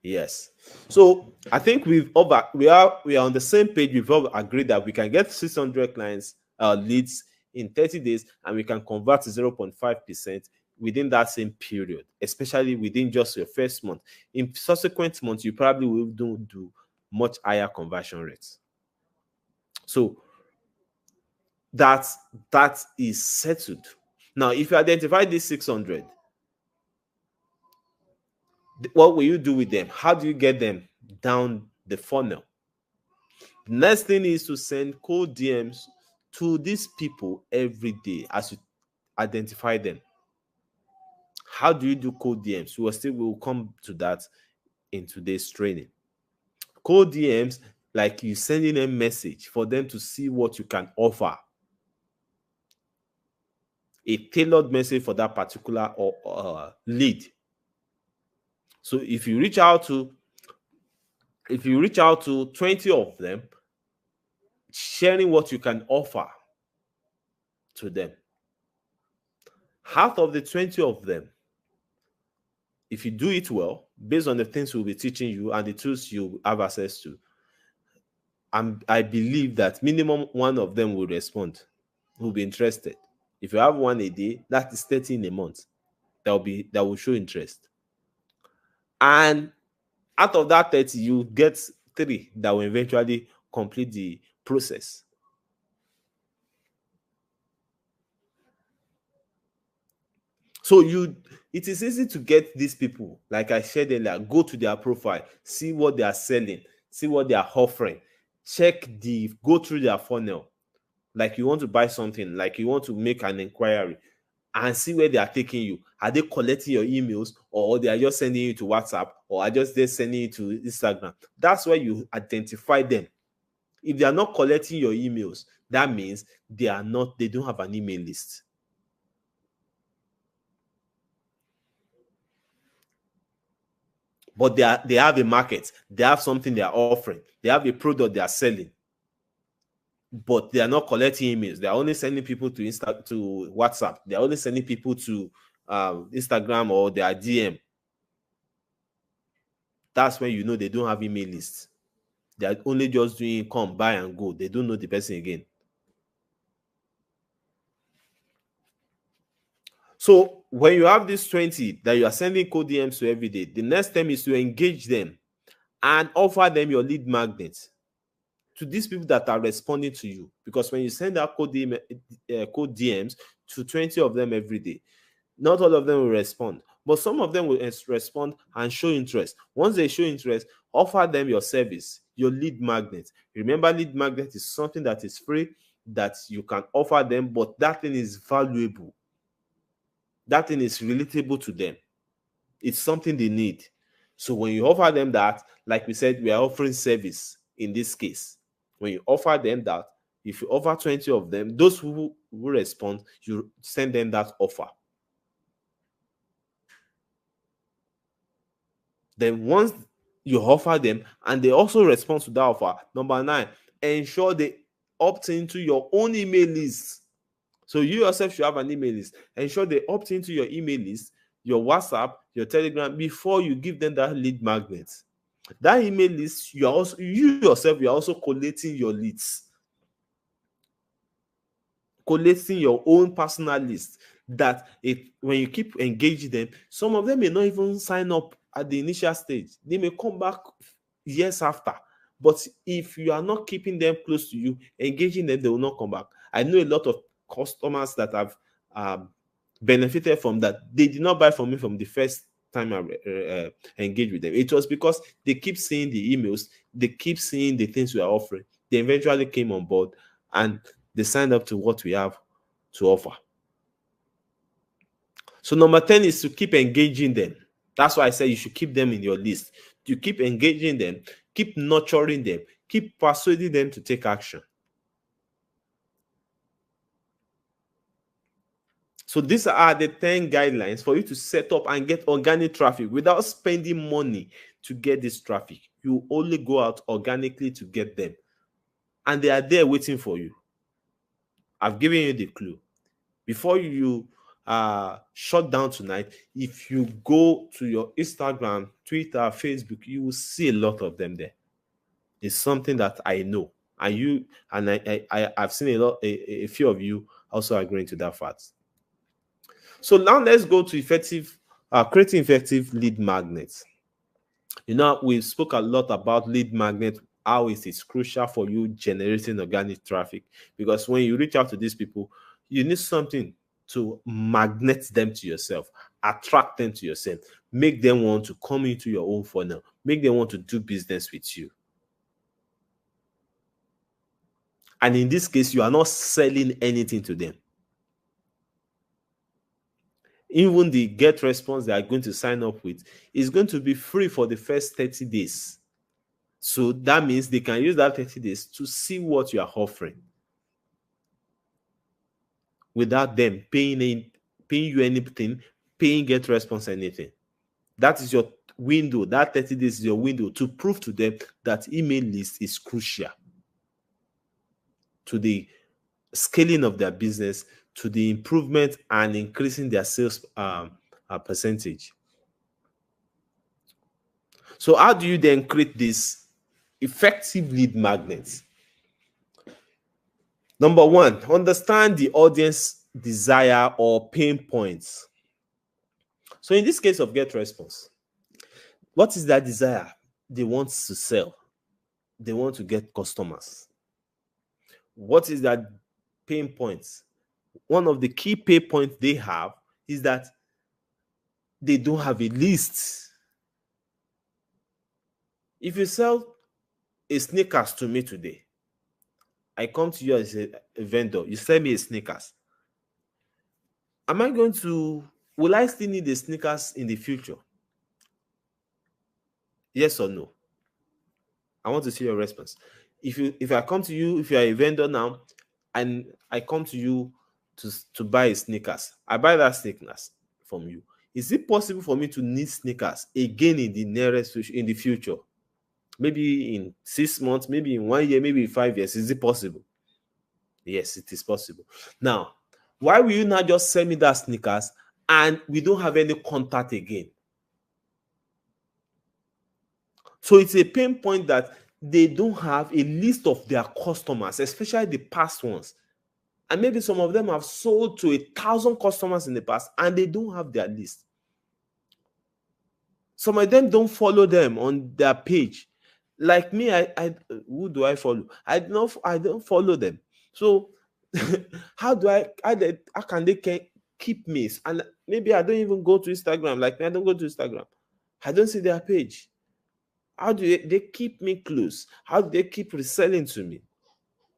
Yes. So I think we are on the same page. We've all agreed that we can get 600 clients leads in 30 days, and we can convert to 0.5% within that same period, especially within just your first month. In subsequent months, you probably will do much higher conversion rates. So that is settled. Now, if you identify these 600, what will you do with them? How do you get them down the funnel? The next thing is to send cold DMs to these people every day as you identify them. How do you do cold DMs? We'll come to that in today's training. Cold DMs, like you sending a message for them to see what you can offer. A tailored message for that particular lead. So if you reach out to 20 of them, sharing what you can offer to them. Half of the 20 of them, if you do it well, based on the things we'll be teaching you and the tools you have access to, I believe that minimum one of them will respond, will be interested. If you have one a day, that is 30 in a month. That will show interest. And out of that 30, you get 3 that will eventually complete the process. So it is easy to get these people, like I said earlier, go to their profile, see what they are selling, see what they are offering, go through their funnel. Like you want to buy something, like you want to make an inquiry, and see where they are taking you. Are they collecting your emails, or they are just sending you to WhatsApp, or are they sending you to Instagram? That's where you identify them. If they are not collecting your emails, that means they don't have an email list. But they have a market, they have something they are offering, they have a product they are selling, but they are not collecting emails. They are only sending people to WhatsApp. They are only sending people to Instagram or their DM. That's when you know they don't have email lists. They are only just doing come, buy, and go. They don't know the person again. So when you have these 20 that you are sending cold DMs to every day, the next step is to engage them and offer them your lead magnet to these people that are responding to you. Because when you send out cold DMs to 20 of them every day, not all of them will respond, but some of them will respond and show interest. Once they show interest, offer them your service, your lead magnet. Remember, lead magnet is something that is free that you can offer them, but that thing is valuable. That thing is relatable to them. It's something they need. So when you offer them that, like we said, we are offering service in this case. When you offer them that, if you offer 20 of them, those who respond, you send them that offer. Then once you offer them and they also respond to that offer, number 9, ensure they opt into your own email list. So you yourself should have an email list. Ensure they opt into your email list, your WhatsApp, your Telegram before you give them that lead magnet. That email list, you yourself, you are also collating your leads, collating your own personal list. That when you keep engaging them, some of them may not even sign up at the initial stage. They may come back years after. But if you are not keeping them close to you, engaging them, they will not come back. I know a lot of customers that have benefited from that. They did not buy from me from the first time I engaged with them. It was because they keep seeing the emails, they keep seeing the things we are offering. They eventually came on board and they signed up to what we have to offer. So number 10 is to keep engaging them. That's why I said you should keep them in your list. You keep engaging them, keep nurturing them, keep persuading them to take action. So these are the 10 guidelines for you to set up and get organic traffic without spending money to get this traffic. You only go out organically to get them. And they are there waiting for you. I've given you the clue. Before you shut down tonight, if you go to your Instagram, Twitter, Facebook, you will see a lot of them there. It's something that I know. And I've seen a few of you also agreeing to that fact. So now let's go to creating effective lead magnets. You know, we spoke a lot about lead magnet, how it is crucial for you generating organic traffic. Because when you reach out to these people, you need something to magnet them to yourself, attract them to yourself, make them want to come into your own funnel, make them want to do business with you. And in this case, you are not selling anything to them. Even the get response they are going to sign up with is going to be free for the first 30 days. So that means they can use that 30 days to see what you are offering without them paying you anything, paying get response anything. That is your window. That 30 days is your window to prove to them that email list is crucial to the scaling of their business, to the improvement and increasing their sales percentage. So how do you then create this effective lead magnets? Number one, understand the audience desire or pain points. So in this case of get response, what is their desire? They want to sell. They want to get customers. What is that pain points? One of the key pain points they have is that they don't have a list. If you sell a sneakers to me today, I come to you as a vendor, you sell me a sneakers. Will I still need the sneakers in the future? Yes or no? I want to see your response. If I come to you, if you are a vendor now, and I come to you to buy a sneakers, I buy that sneakers from you. Is it possible for me to need sneakers again in the future? Maybe in 6 months, maybe in 1 year, maybe in 5 years. Is it possible? Yes, it is possible. Now, why will you not just sell me that sneakers and we don't have any contact again? So it's a pain point that they don't have a list of their customers, especially the past ones. And maybe some of them have sold to 1,000 customers in the past and they don't have their list. Some of them don't follow them on their page. Like me, who do I follow? I don't follow them. So how can they keep me? And maybe I don't even go to Instagram. Like me, I don't go to Instagram. I don't see their page. How do they keep me close? How do they keep reselling to me?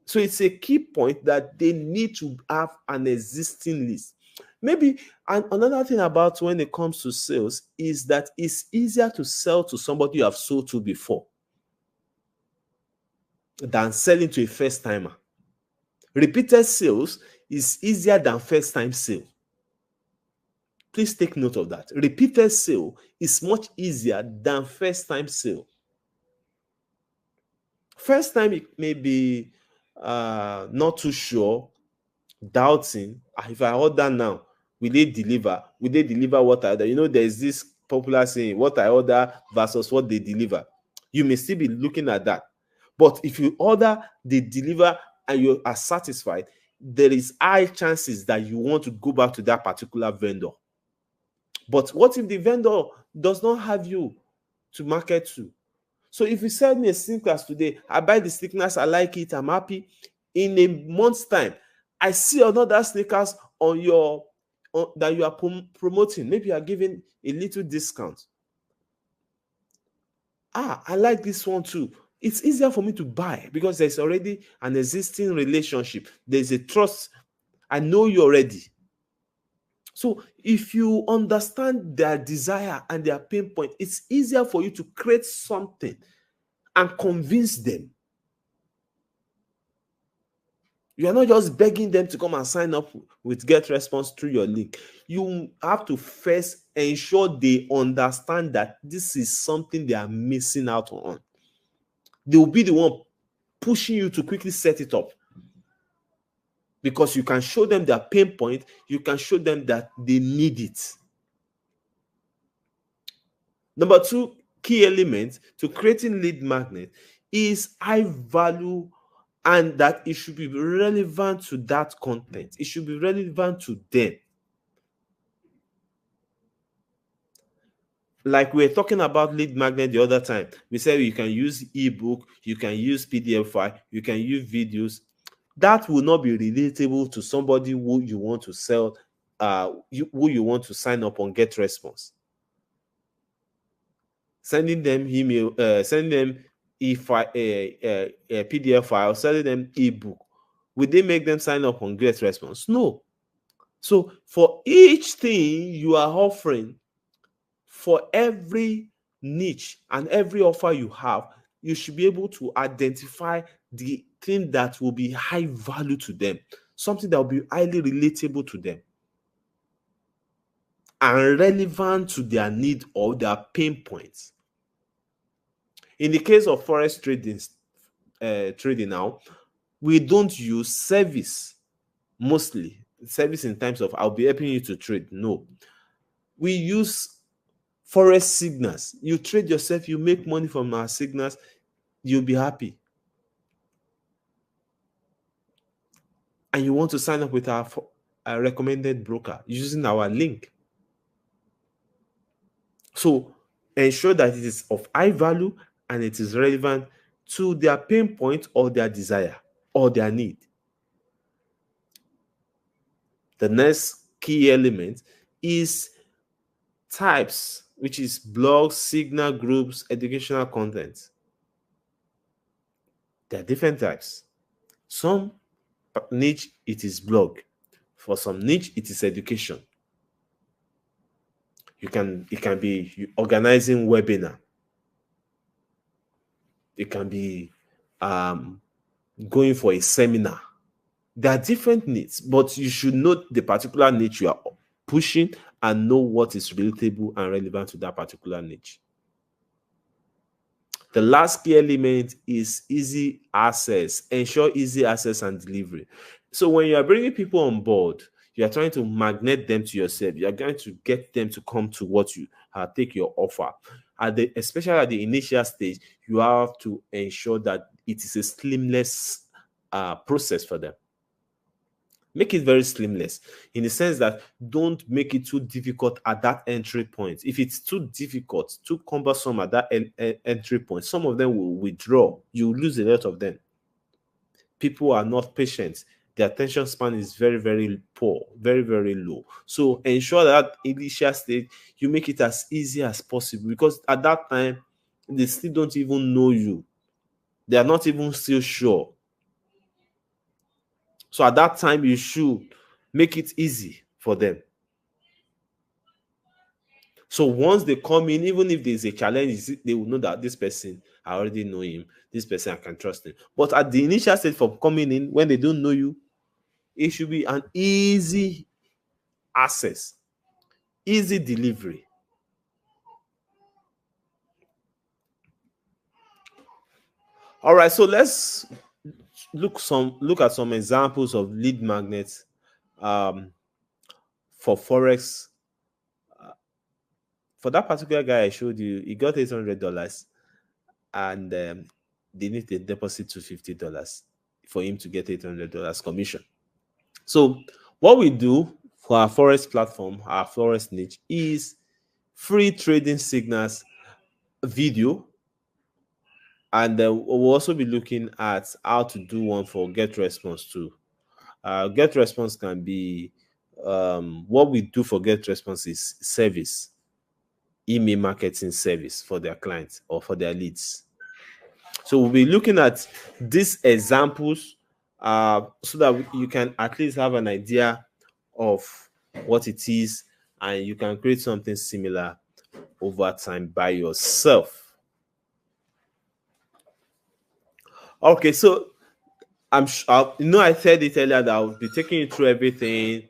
So it's a key point that they need to have an existing list. Maybe another thing about when it comes to sales is that it's easier to sell to somebody you have sold to before than selling to a first timer. Repeated sales is easier than first time sale. Please take note of that. Repeated sale is much easier than first time sale. First time it may be not too sure, doubting, if I order now, will they deliver? Will they deliver what I order? You know, there's this popular saying, what I order versus what they deliver. You may still be looking at that. But if you order, they deliver, and you are satisfied, there is high chances that you want to go back to that particular vendor. But what if the vendor does not have you to market to? So if you sell me a sneakers today, I buy the sneakers, I like it, I'm happy. In a month's time, I see another sneakers on your that you are promoting. Maybe you are giving a little discount. I like this one too. It's easier for me to buy because there's already an existing relationship. There's a trust. I know you already. So if you understand their desire and their pain point, it's easier for you to create something and convince them. You are not just begging them to come and sign up with Get Response through your link. You have to first ensure they understand that this is something they are missing out on. They will be the one pushing you to quickly set it up, because you can show them their pain point. You can show them that they need it. Number two key element to creating lead magnet is high value, and that it should be relevant to that content. It should be relevant to them. Like we were talking about lead magnet the other time, we said you can use ebook, you can use PDF file, you can use videos. That will not be relatable to somebody who you want to sell, who you want to sign up on Get Response. Sending them email, sending them a PDF file, sending them ebook. Will they make them sign up on Get Response? No. So for each thing you are offering, for every niche and every offer you have, you should be able to identify the thing that will be high value to them, something that will be highly relatable to them and relevant to their need or their pain points. In the case of forex trading now, we don't use service mostly. Service in terms of I'll be helping you to trade. No. We use forex signals. You trade yourself, you make money from our signals, you'll be happy. And you want to sign up with our recommended broker using our link. So ensure that it is of high value and it is relevant to their pain point or their desire or their need. The next key element is types, which is blogs, signal groups, educational content. There are different types. Some niche, it is blog. For some niche, it is education. It can be organizing webinar. It can be going for a seminar. There are different needs, but you should know the particular niche you are pushing and know what is relatable and relevant to that particular niche. The last key element is easy access. Ensure easy access and delivery. So when you are bringing people on board, you are trying to magnet them to yourself. You are going to get them to come to what you take your offer. Especially at the initial stage, you have to ensure that it is a seamless process for them. Make it very seamless in the sense that don't make it too difficult at that entry point. If it's too difficult, too cumbersome at that entry point, some of them will withdraw. You lose a lot of them. People are not patient. Their attention span is very, very poor, very, very low. So ensure that initial stage, you make it as easy as possible, because at that time, they still don't even know you. They are not even still sure. So at that time, you should make it easy for them. So once they come in, even if there's a challenge, they will know that this person, I already know him. This person, I can trust him. But at the initial stage for coming in, when they don't know you, it should be an easy access, easy delivery. All right, so let's look at some examples of lead magnets for Forex. For that particular guy I showed you, he got $800, and they need to deposit $250 for him to get $800 commission. So what we do for our Forex platform, our Forex niche, is free trading signals video, and we'll also be looking at how to do one for get response too. Get response can be what we do for get response is service, email marketing service for their clients or for their leads. So we'll be looking at these examples so that you can at least have an idea of what it is, and you can create something similar over time by yourself. Okay, so I said it earlier that I'll be taking you through everything,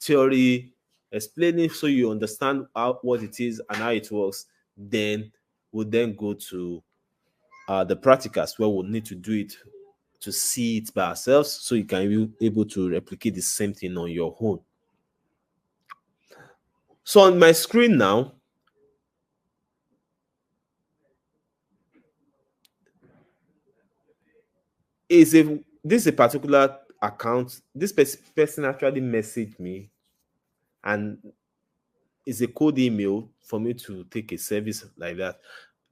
theory, explaining so you understand what it is and how it works. Then we'll then go to the practicals where we'll need to do it to see it by ourselves so you can be able to replicate the same thing on your own. So on my screen now, this is a particular account. This person actually messaged me, and it's a code email for me to take a service like that.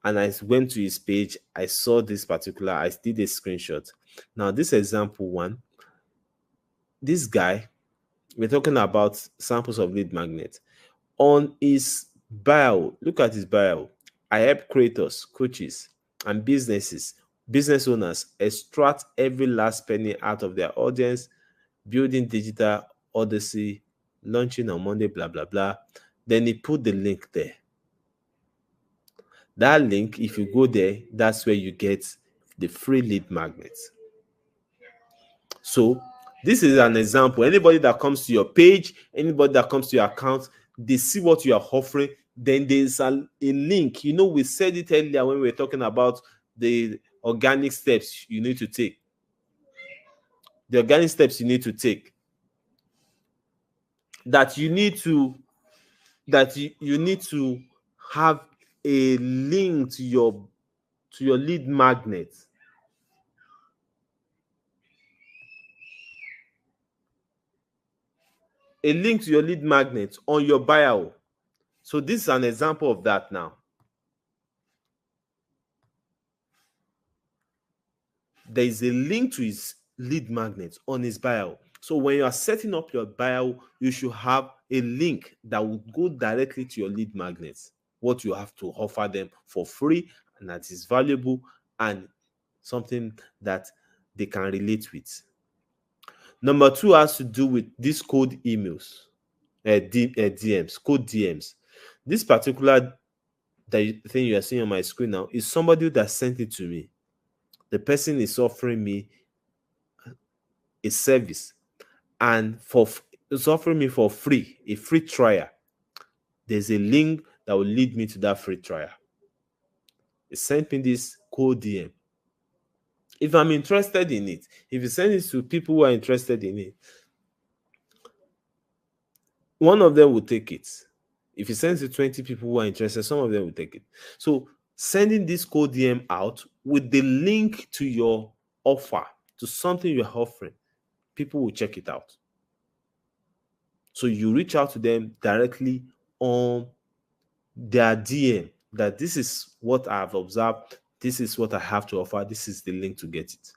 And I went to his page. I saw this particular, I did a screenshot. Now, this example one, this guy, we're talking about samples of lead magnet. On his bio, look at his bio. I help creators, coaches, and business owners extract every last penny out of their audience, building digital odyssey, launching on Monday, blah, blah, blah. Then he put the link there. That link, if you go there, that's where you get the free lead magnet. So this is an example. Anybody that comes to your page, anybody that comes to your account, they see what you are offering. Then there's a link. You know, we said it earlier when we were talking about the organic steps you need to take. The organic steps you need to take. That you need to have a link to your lead magnet. A link to your lead magnet on your bio. So this is an example of that now. There is a link to his lead magnet on his bio. So when you are setting up your bio, you should have a link that will go directly to your lead magnets, what you have to offer them for free, and that is valuable and something that they can relate with. Number two has to do with these code emails, DMs, code DMs. This particular thing you are seeing on my screen now is somebody that sent it to me. The person is offering me a service, and it's offering me for free, a free trial. There's a link that will lead me to that free trial. It sent me this code DM. If I'm interested in it, if you send it to people who are interested in it, one of them will take it. If you send it to 20 people who are interested, some of them will take it. So sending this code DM out with the link to your offer, to something you're offering, people will check it out. So you reach out to them directly on their DM that this is what I've observed, this is what I have to offer, this is the link to get it.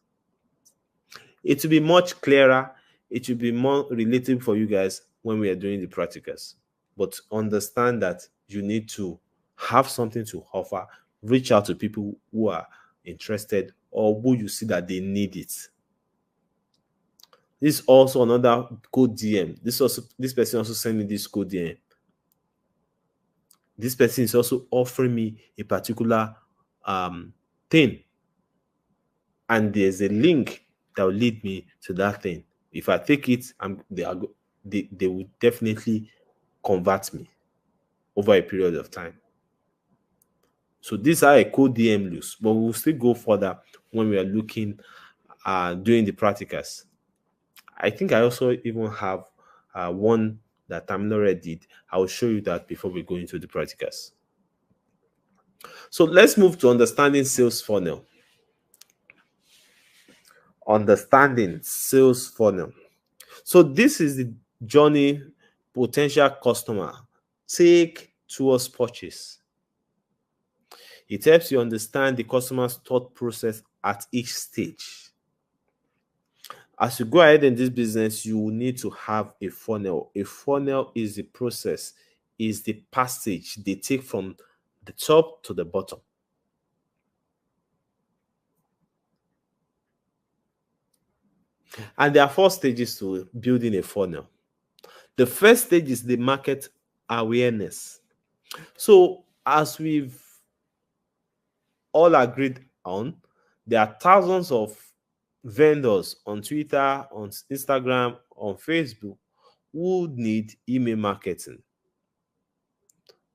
It will be much clearer, it will be more relatable for you guys when we are doing the practicals. But understand that you need to have something to offer, reach out to people who are interested or who you see that they need it. This is also another code DM. This person also sent me this code DM. This person is also offering me a particular thing, and there's a link that will lead me to that thing. If I take it, they will definitely convert me over a period of time. So these are a code DM looks, but we'll still go further when we are looking doing the practicals. I think I also even have one that Tamilore did. I will show you that before we go into the practicals. So let's move to understanding sales funnel. Understanding sales funnel. So this is the journey potential customer take towards purchase. It helps you understand the customer's thought process at each stage. As you go ahead in this business, you will need to have a funnel. A funnel is the process, is the passage they take from the top to the bottom. And there are 4 stages to building a funnel. The first stage is the market awareness. So, as we've all agreed on, there are thousands of vendors on Twitter, on Instagram, on Facebook who need email marketing,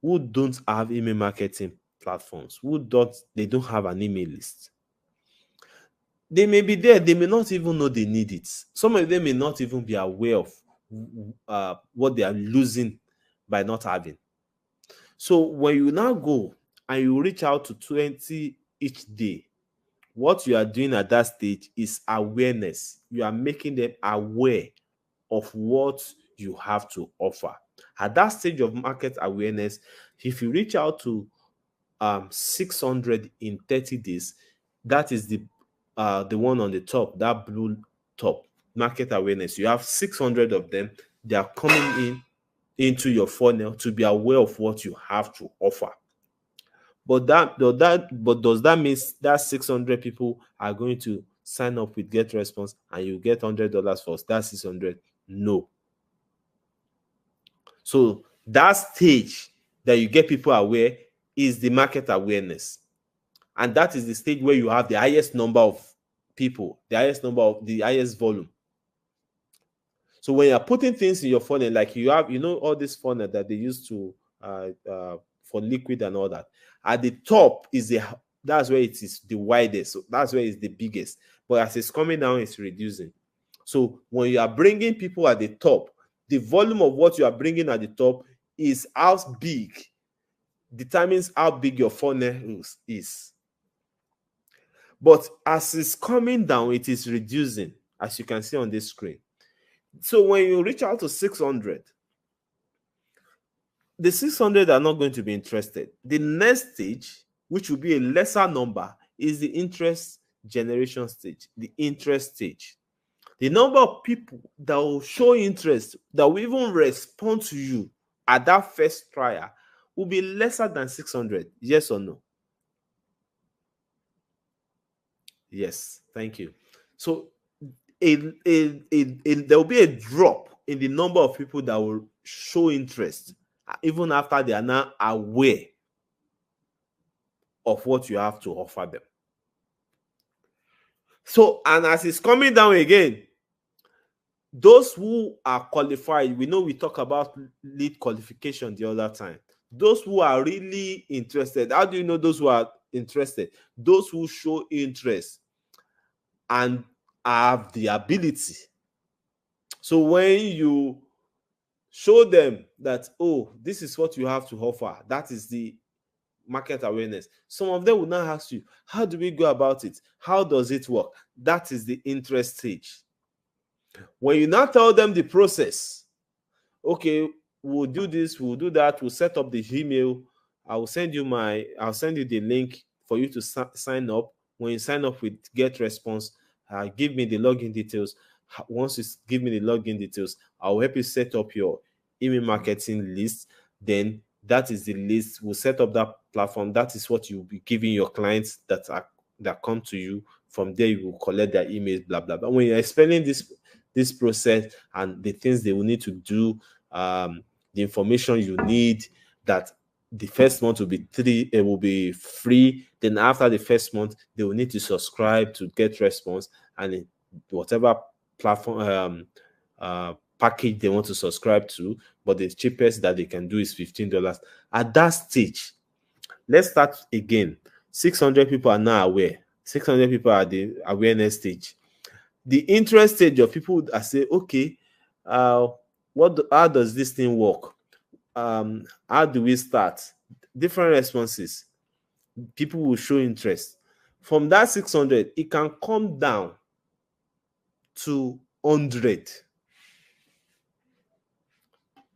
who don't have email marketing platforms, they don't have an email list. They may be there, they may not even know they need it. Some of them may not even be aware of what they are losing by not having. So when you now go and you reach out to 20 each day, what you are doing at that stage is awareness. You are making them aware of what you have to offer. At that stage of market awareness, if you reach out to 600 in 30 days, that is the one on the top, that blue top, market awareness. You have 600 of them. They are coming into your funnel to be aware of what you have to offer. But does that mean that 600 people are going to sign up with Get Response and you get $100 for that 600? No. So that stage that you get people aware is the market awareness. And that is the stage where you have the highest number of people, the highest volume. So when you're putting things in your funnel, like you have, all this funnel that they use to for liquid and all that. At the top that's where it is the widest. So that's where it's the biggest. But as it's coming down, it's reducing. So when you are bringing people at the top, the volume of what you are bringing at the top is how big, determines how big your funnel is. But as it's coming down, it is reducing, as you can see on this screen. So when you reach out to 600, the 600 are not going to be interested. The next stage, which will be a lesser number, is the interest generation stage, the interest stage. The number of people that will show interest, that will even respond to you at that first trial, will be lesser than 600. Yes or no? Yes, thank you. So there will be a drop in the number of people that will show interest, even after they are now aware of what you have to offer them. So, and as it's coming down again, those who are qualified, we know we talk about lead qualification the other time. Those who are really interested, how do you know those who are interested? Those who show interest and have the ability. So when you show them that, oh, this is what you have to offer, that is the market awareness. Some of them will now ask you, how do we go about it? How does it work? That is the interest stage. When you now tell them the process, okay, we'll do this, we'll do that, we'll set up the email, I'll send you the link for you to sign up. When you sign up with Get Response, give me the login details. Once you give me the login details, I'll help you set up your email marketing list. Then that is the list. We'll set up that platform. That is what you'll be giving your clients that come to you. From there, you will collect their emails, blah, blah, blah. When you're explaining this process and the things they will need to do, the information you need, that the first month will be free. Then after the first month, they will need to subscribe to Get Response, and whatever platform package they want to subscribe to, but the cheapest that they can do is $15. At that stage, let's start again. 600 people are now aware. 600 people are at the awareness stage. The interest stage of people that say, okay, how does this thing work? How do we start? Different responses. People will show interest. From that 600, it can come down to 100.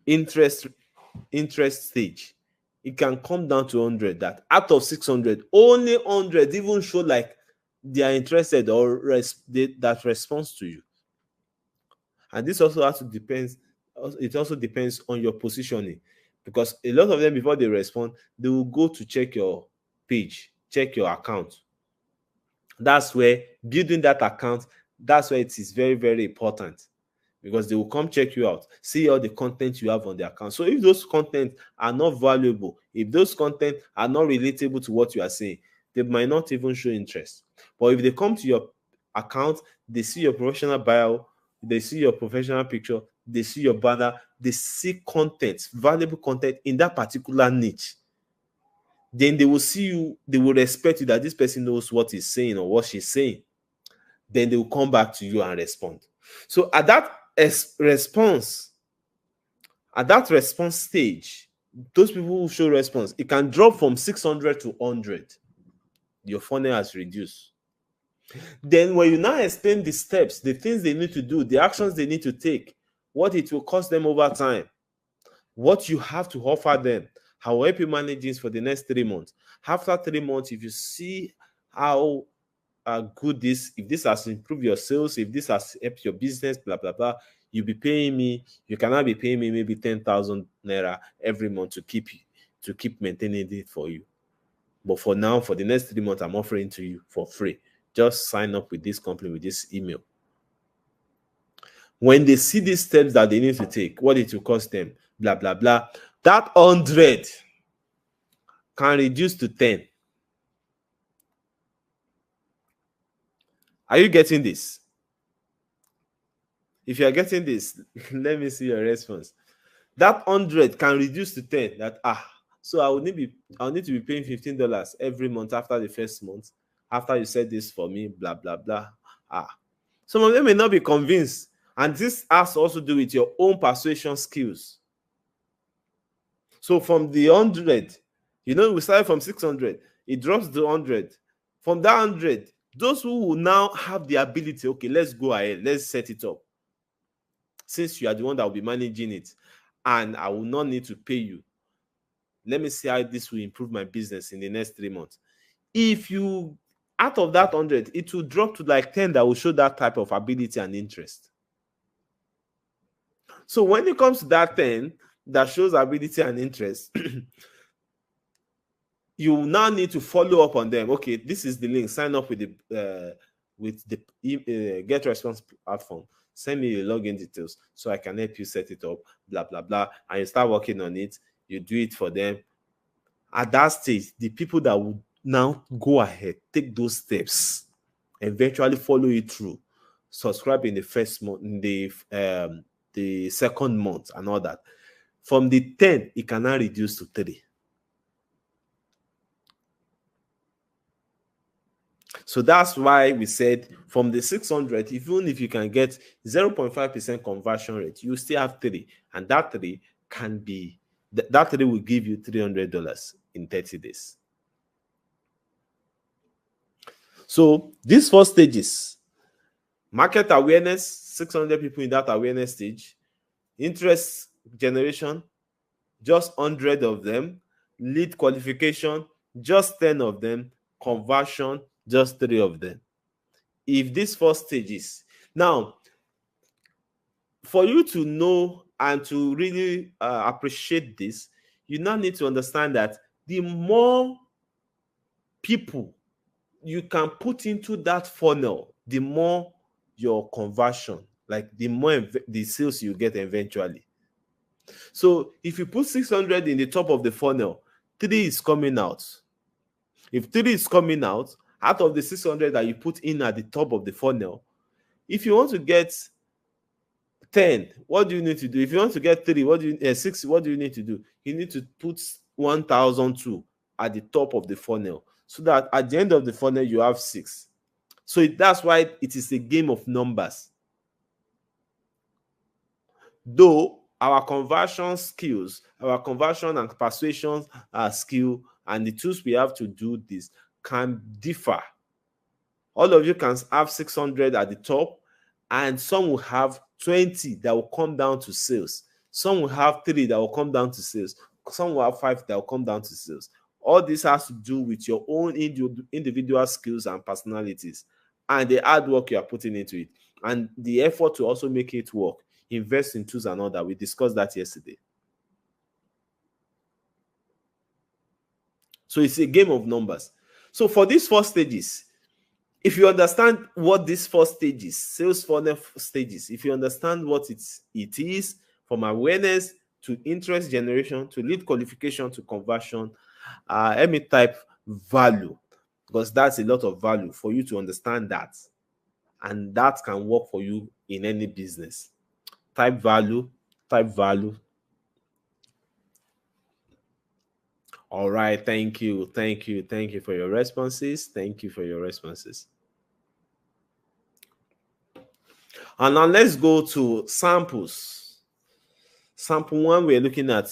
Interest stage, it can come down to 100. That out of 600, only 100 even show like they are interested or that response to you. And this also has to depend. It also depends on your positioning, because a lot of them, before they respond, they will go to check your page, check your account. That's where building that account, that's where it is very, very important, because they will come check you out, see all the content you have on the account. So if those content are not valuable, if those content are not relatable to what you are saying, they might not even show interest. But if they come to your account, they see your professional bio, they see your professional picture, they see your banner, they see content, valuable content in that particular niche, then they will see you, they will respect you, that this person knows what he's saying or what she's saying. Then they will come back to you and respond. So at that response stage, those people who show response, it can drop from 600 to 100. Your funnel has reduced. Then when you now explain the steps, the things they need to do, the actions they need to take, what it will cost them over time, what you have to offer them, how will help you manage this for the next 3 months. After 3 months, if you see how good this, if this has improved your sales, if this has helped your business, blah blah blah, you'll be paying me, you cannot be paying me maybe 10,000 naira every month to keep maintaining it for you. But for now, for the next 3 months, I'm offering to you for free. Just sign up with this company, with this email. When they see these steps that they need to take, what it will cost them, blah blah blah, that 100 can reduce to 10. Are you getting this? If you are getting this, let me see your response. That 100 can reduce to 10. That so I'll need to be paying $15 every month after the first month, after you said this for me, blah blah blah. Some of them may not be convinced, and this has to also do with your own persuasion skills. So from the 100, we started from 600, it drops to 100. From that 100, those who will now have the ability, okay, let's go ahead, let's set it up. Since you are the one that will be managing it, and I will not need to pay you, let me see how this will improve my business in the next 3 months. If you, out of that 100, it will drop to like 10 that will show that type of ability and interest. So when it comes to that 10 that shows ability and interest, you now need to follow up on them. Okay, this is the link. Sign up with the Get Response platform. Send me your login details so I can help you set it up, blah, blah, blah. And you start working on it. You do it for them. At that stage, the people that will now go ahead, take those steps, eventually follow it through, subscribe in the first month, in the second month and all that. From the 10, it can now reduce to 3. So that's why we said from the 600, even if you can get 0.5% conversion rate, you still have 3. And that 3 can be, that 3 will give you $300 in 30 days. So these 4 stages: market awareness, 600 people in that awareness stage; interest generation, just 100 of them; lead qualification, just 10 of them; conversion, just 3 of them. If these 4 stages, now for you to know and to really appreciate this, you now need to understand that the more people you can put into that funnel, the more your conversion, like the more the sales you get eventually. So if you put 600 in the top of the funnel, 3 is coming out. If 3 is coming out of the 600 that you put in at the top of the funnel, if you want to get 10, what do you need to do? If you want to get 6, what do you need to do? You need to put 1,002 at the top of the funnel, so that at the end of the funnel you have 6. So that's why it is a game of numbers. Though our conversion skills, our conversion and persuasion skill, and the tools we have to do this can differ. All of you can have 600 at the top, and some will have 20 that will come down to sales. Some will have 3 that will come down to sales. Some will have 5 that will come down to sales. All this has to do with your own individual skills and personalities, and the hard work you are putting into it, and the effort to also make it work. Invest in tools and all that. We discussed that yesterday. So it's a game of numbers. So for these 4 stages, if you understand what these 4 stages, sales funnel stages, if you understand what it is, from awareness to interest generation to lead qualification to conversion, let me type value, because that's a lot of value for you to understand that, and that can work for you in any business. Type value, type value. All right, thank you for your responses. Thank you for your responses. And now let's go to samples. Sample 1, we're looking at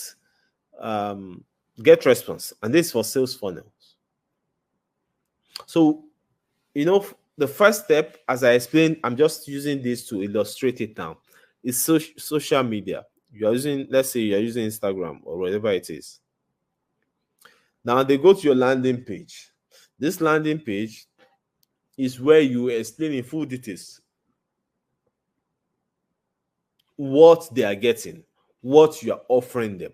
get response, and this is for sales funnels. So, the first step, as I explained, I'm just using this to illustrate it now, is social media. You are using, let's say you're using Instagram or whatever it is. Now they go to your landing page. This landing page is where you explain in full details what they are getting, what you are offering them.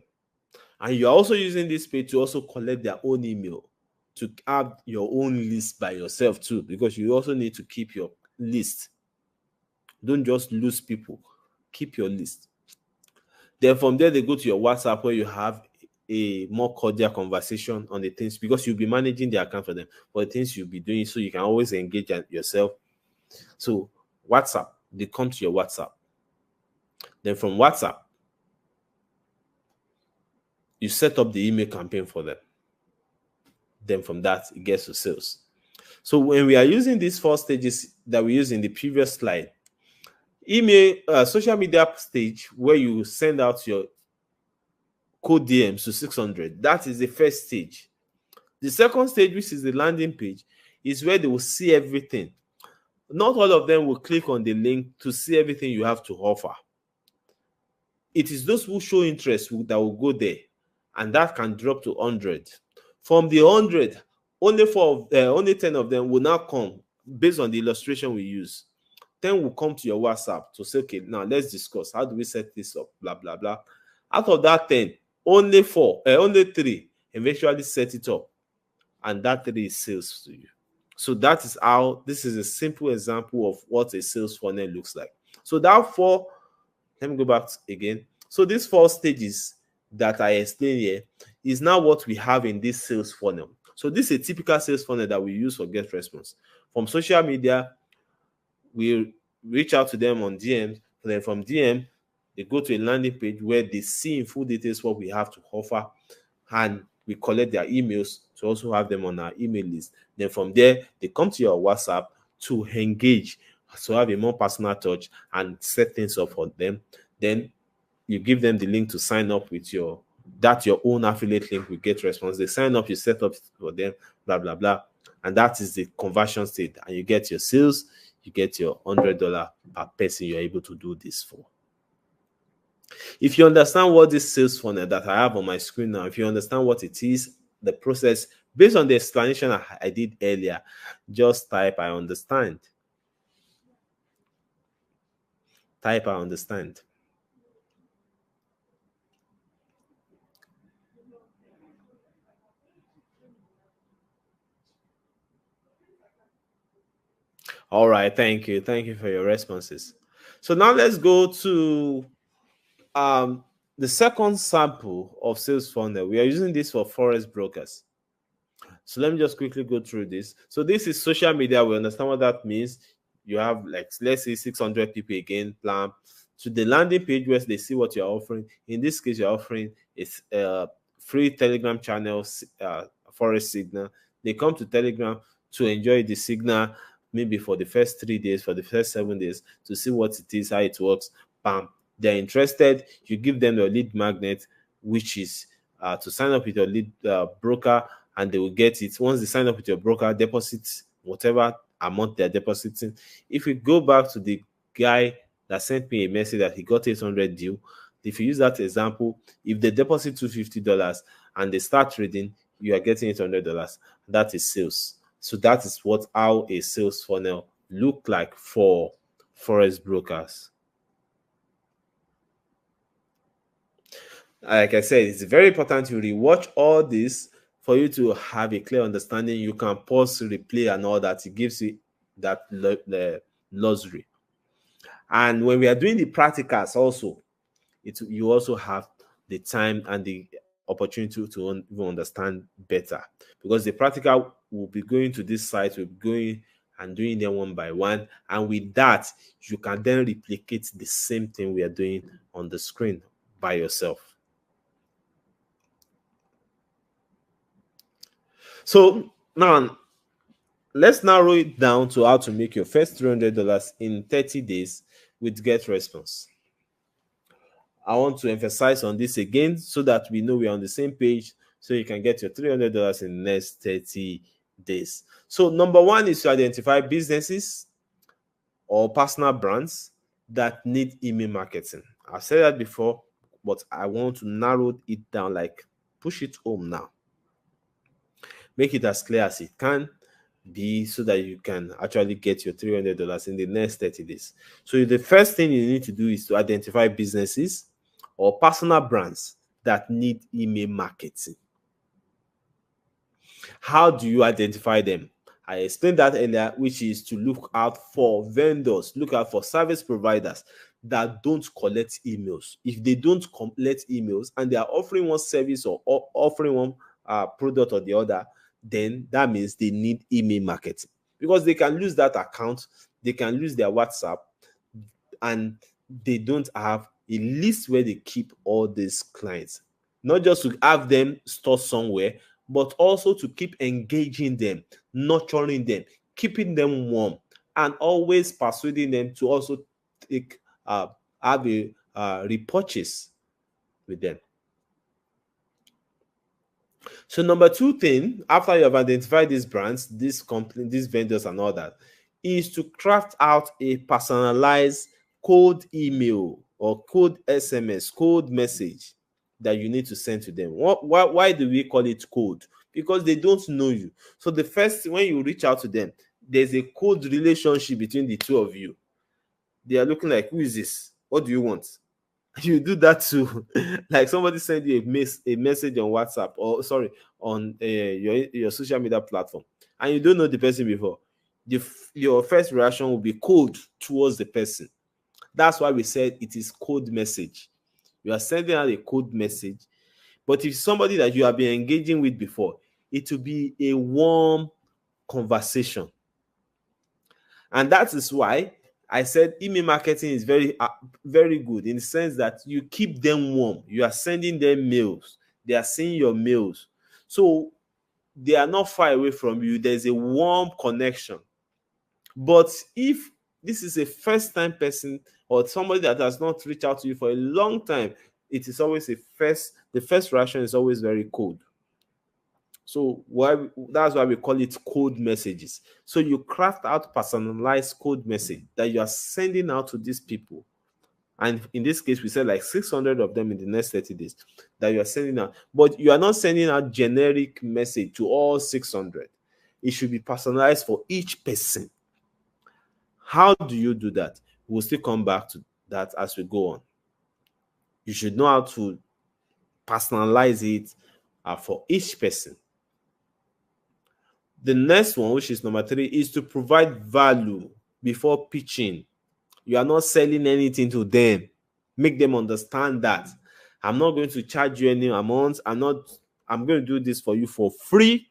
And you're also using this page to also collect their own email, to have your own list by yourself too, because you also need to keep your list. Don't just lose people, keep your list. Then from there, they go to your WhatsApp, where you have a more cordial conversation on the things, because you'll be managing the account for them, for the things you'll be doing, so you can always engage yourself. So WhatsApp, they come to your WhatsApp. Then from WhatsApp, you set up the email campaign for them. Then from that, it gets to sales. So when we are using these 4 stages that we used in the previous slide, email, social media stage, where you send out your code DMs to 600, that is the first stage. The second stage, which is the landing page, is where they will see everything. Not all of them will click on the link to see everything you have to offer. It is those who show interest that will go there, and that can drop to 100. From the 100, only 10 of them will now come based on the illustration we use. 10 will come to your WhatsApp to say, okay, now let's discuss. How do we set this up? Blah, blah, blah. Out of that 10, only 3 eventually set it up, and that 3 is sales to you. So that is how, this is a simple example of what a sales funnel looks like. So that 4, let me go back again. So these 4 stages that I explained here is now what we have in this sales funnel. So this is a typical sales funnel that we use for get response. From social media, we reach out to them on DM. Then from DM, they go to a landing page where they see in full details what we have to offer, and we collect their emails to also have them on our email list. Then from there, they come to your WhatsApp to engage, to have a more personal touch and set things up for them. Then you give them the link to sign up with your own affiliate link will get response. They sign up, you set up for them, blah, blah, blah. And that is the conversion state. And you get your sales, you get your $100 per person you're able to do this for. If you understand what this sales funnel that I have on my screen now, if you understand what it is, the process, based on the explanation I did earlier, just type I understand. Type I understand. All right, thank you for your responses. So now let's go to the second sample of sales funnel. We are using this for Forex brokers. So let me just quickly go through this. So this is social media. We understand what that means. You have, like, let's say 600 people again, plan to the landing page where they see what you're offering. In this case, you're offering is free Telegram channel, Forex signal. They come to Telegram to enjoy the signal. maybe for the first 3 days, for the first 7 days, to see what it is, how it works. Bam, they're interested. You give them your lead magnet, which is to sign up with your lead broker, and they will get it. Once they sign up with your broker, deposit whatever amount they're depositing. If we go back to the guy that sent me a message that he got 800 deal, if you use that example, if they deposit $250 and they start trading, you are getting $800. That is sales. So that is how a sales funnel look like for forex brokers. Like I said, it's very important you rewatch all this for you to have a clear understanding. You can pause, replay, and all that. It gives you that luxury. And when we are doing the practicals also, you also have the time and the opportunity to even understand better, because the practical will be going to this site, will be going and doing them one by one, and with that you can then replicate the same thing we are doing on the screen by yourself. So now let's narrow it down to how to make your first $300 in 30 days with Get Response. I want to emphasize on this again so that we know we're on the same page, so you can get your $300 in the next 30 days. So number one is to identify businesses or personal brands that need email marketing. I've said that before, but I want to narrow it down, like push it home now. Make it as clear as it can be so that you can actually get your $300 in the next 30 days. So the first thing you need to do is to identify businesses or personal brands that need email marketing. How do you identify them? I explained that earlier, which is to look out for vendors, look out for service providers that don't collect emails. If they don't collect emails and they are offering one service or offering one product or the other, then that means they need email marketing, because they can lose that account, they can lose their WhatsApp, and they don't have a list where they keep all these clients. Not just to have them stored somewhere, but also to keep engaging them, nurturing them, keeping them warm, and always persuading them to also have a repurchase with them. So number two thing, after you have identified these brands, these companies, these vendors and all that, is to craft out a personalized cold email or cold SMS, cold message that you need to send to them. Why do we call it cold? Because they don't know you. So the first, when you reach out to them, there's a cold relationship between the two of you. They are looking like, who is this? What do you want? You do that too. Like somebody send you a message on WhatsApp, or sorry, on your social media platform, and you don't know the person before. Your first reaction will be cold towards the person. That's why we said it is cold message. You are sending out a cold message. But if somebody that you have been engaging with before, it will be a warm conversation. And that is why I said email marketing is very good, in the sense that you keep them warm. You are sending them mails. They are seeing your mails. So they are not far away from you. There's a warm connection. But if this is a first-time person or somebody that has not reached out to you for a long time, it is always the first reaction is always very cold. So that's why we call it cold messages. So you craft out personalized code message that you are sending out to these people. And in this case, we said like 600 of them in the next 30 days that you are sending out. But you are not sending out generic message to all 600. It should be personalized for each person. How do you do that? We'll still come back to that as we go on. You should know how to personalize it for each person. The next one, which is number 3, is to provide value before pitching. You are not selling anything to them. Make them understand that I'm not going to charge you any amount. I'm going to do this for you for free.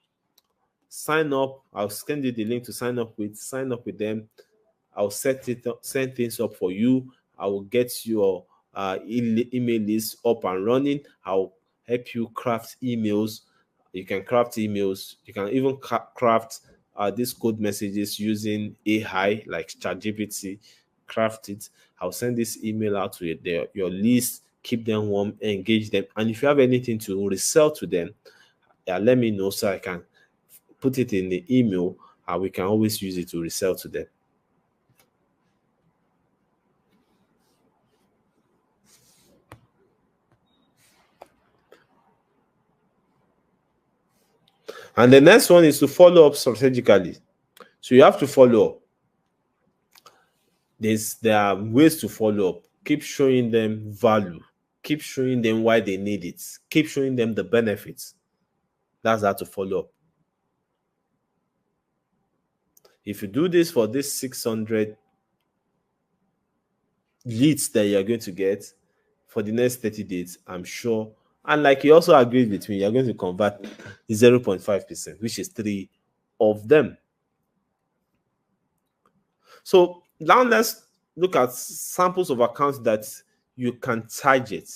Sign up. I'll send you the link to sign up with them. I'll send things up for you. I will get your email list up and running. I'll help you craft emails. You can craft emails. You can even craft these code messages using AI like ChatGPT, craft it. I'll send this email out to your list, keep them warm, engage them. And if you have anything to resell to them, let me know so I can put it in the email, and we can always use it to resell to them. And the next one is to follow up strategically. So you have to follow up. There are ways to follow up. Keep showing them value. Keep showing them why they need it. Keep showing them the benefits. That's how to follow up. If you do this for this 600 leads that you're going to get for the next 30 days, I'm sure. And like you also agreed with me, you're going to convert 0.5%, which is 3 of them. So now let's look at samples of accounts that you can target.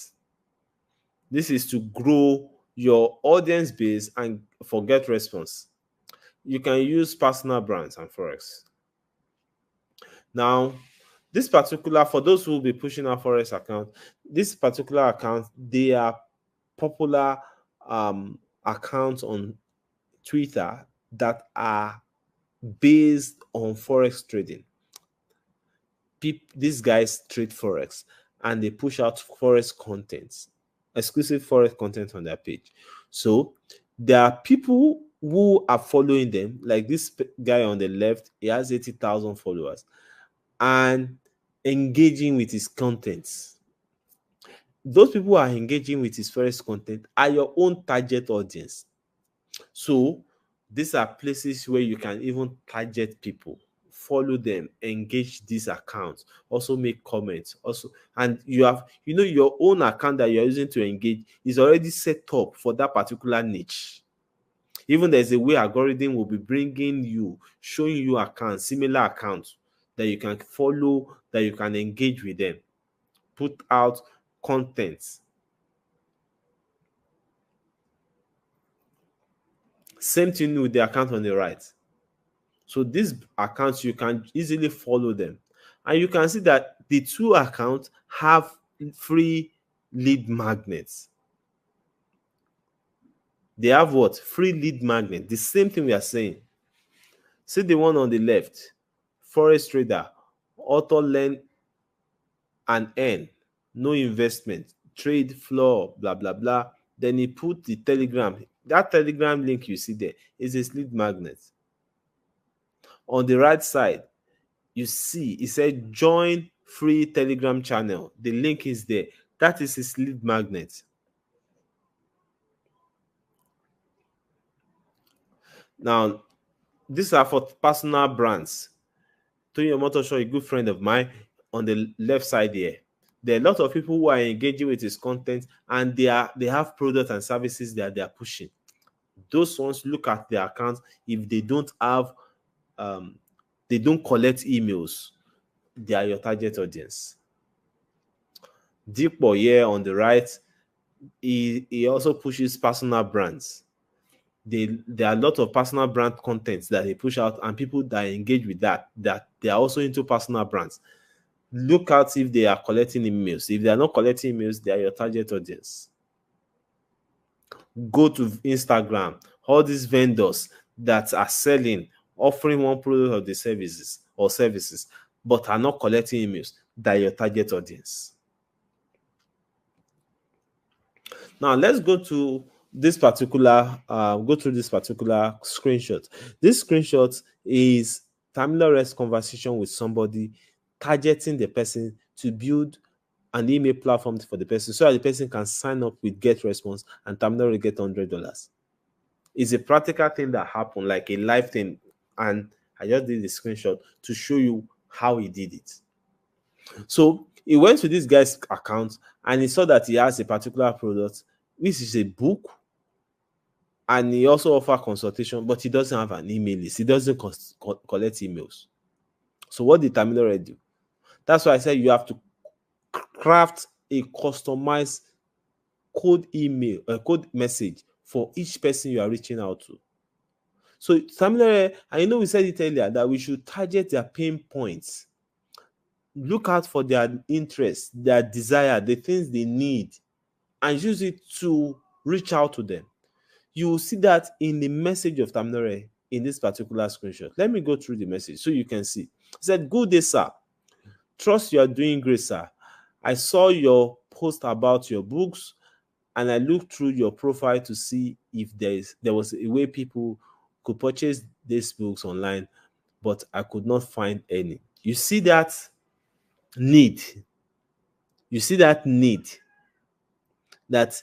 This is to grow your audience base and forget response. You can use personal brands and Forex. Now, this particular, for those who will be pushing a Forex account, this particular account, they are popular accounts on Twitter that are based on Forex trading. These guys trade Forex and they push out Forex content, exclusive Forex content on their page. So there are people who are following them, like this guy on the left, he has 80,000 followers and engaging with his contents. Those people who are engaging with his Forex content are your own target audience. So these are places where you can even target people, follow them, engage these accounts, also make comments, also, and you have, your own account that you're using to engage is already set up for that particular niche. Even there's a way algorithm will be bringing you, showing you accounts, similar accounts that you can follow, that you can engage with them, put out content. Same thing with the account on the right. So these accounts, you can easily follow them. And you can see that the two accounts have free lead magnets. They have what? Free lead magnet. The same thing we are saying. See the one on the left. Forex trader, auto learn and earn. No investment. Trade floor, blah, blah, blah. Then he put the Telegram. That Telegram link you see there is a lead magnet. On the right side, you see it said join free Telegram channel. The link is there. That is his lead magnet. Now, these are for personal brands. Tony Omotosho, a good friend of mine, on the left side here. There are a lot of people who are engaging with his content, and they have products and services that they are pushing. Those ones, look at their accounts. If they don't have, they don't collect emails, they are your target audience. Deepo here on the right, he also pushes personal brands. There are a lot of personal brand contents that they push out, and people that engage with that they are also into personal brands. Look out if they are collecting emails. If they are not collecting emails, they are your target audience. Go to Instagram. All these vendors that are selling, offering one product or the services, but are not collecting emails, they are your target audience. Now let's go to this particular screenshot. This screenshot is Tamilores conversation with somebody, targeting the person to build an email platform for the person so that the person can sign up with Get Response and Tamilore get $100. It's a practical thing that happened, like a live thing, and I just did the screenshot to show you how he did it. So he went to this guy's account and he saw that he has a particular product, which is a book, and he also offers consultation, but he doesn't have an email list. He doesn't collect emails. So what did Tamilore do? That's why I said you have to craft a customized code message for each person you are reaching out to. So Tamilore, I know we said it earlier that we should target their pain points. Look out for their interests, their desire, the things they need, and use it to reach out to them. You will see that in the message of Tamilore in this particular screenshot. Let me go through the message so you can see. He said, "Good day, sir. Trust you are doing great, sir. I saw your post about your books and I looked through your profile to see if there was a way people could purchase these books online, but I could not find any." You see that need. You see that need that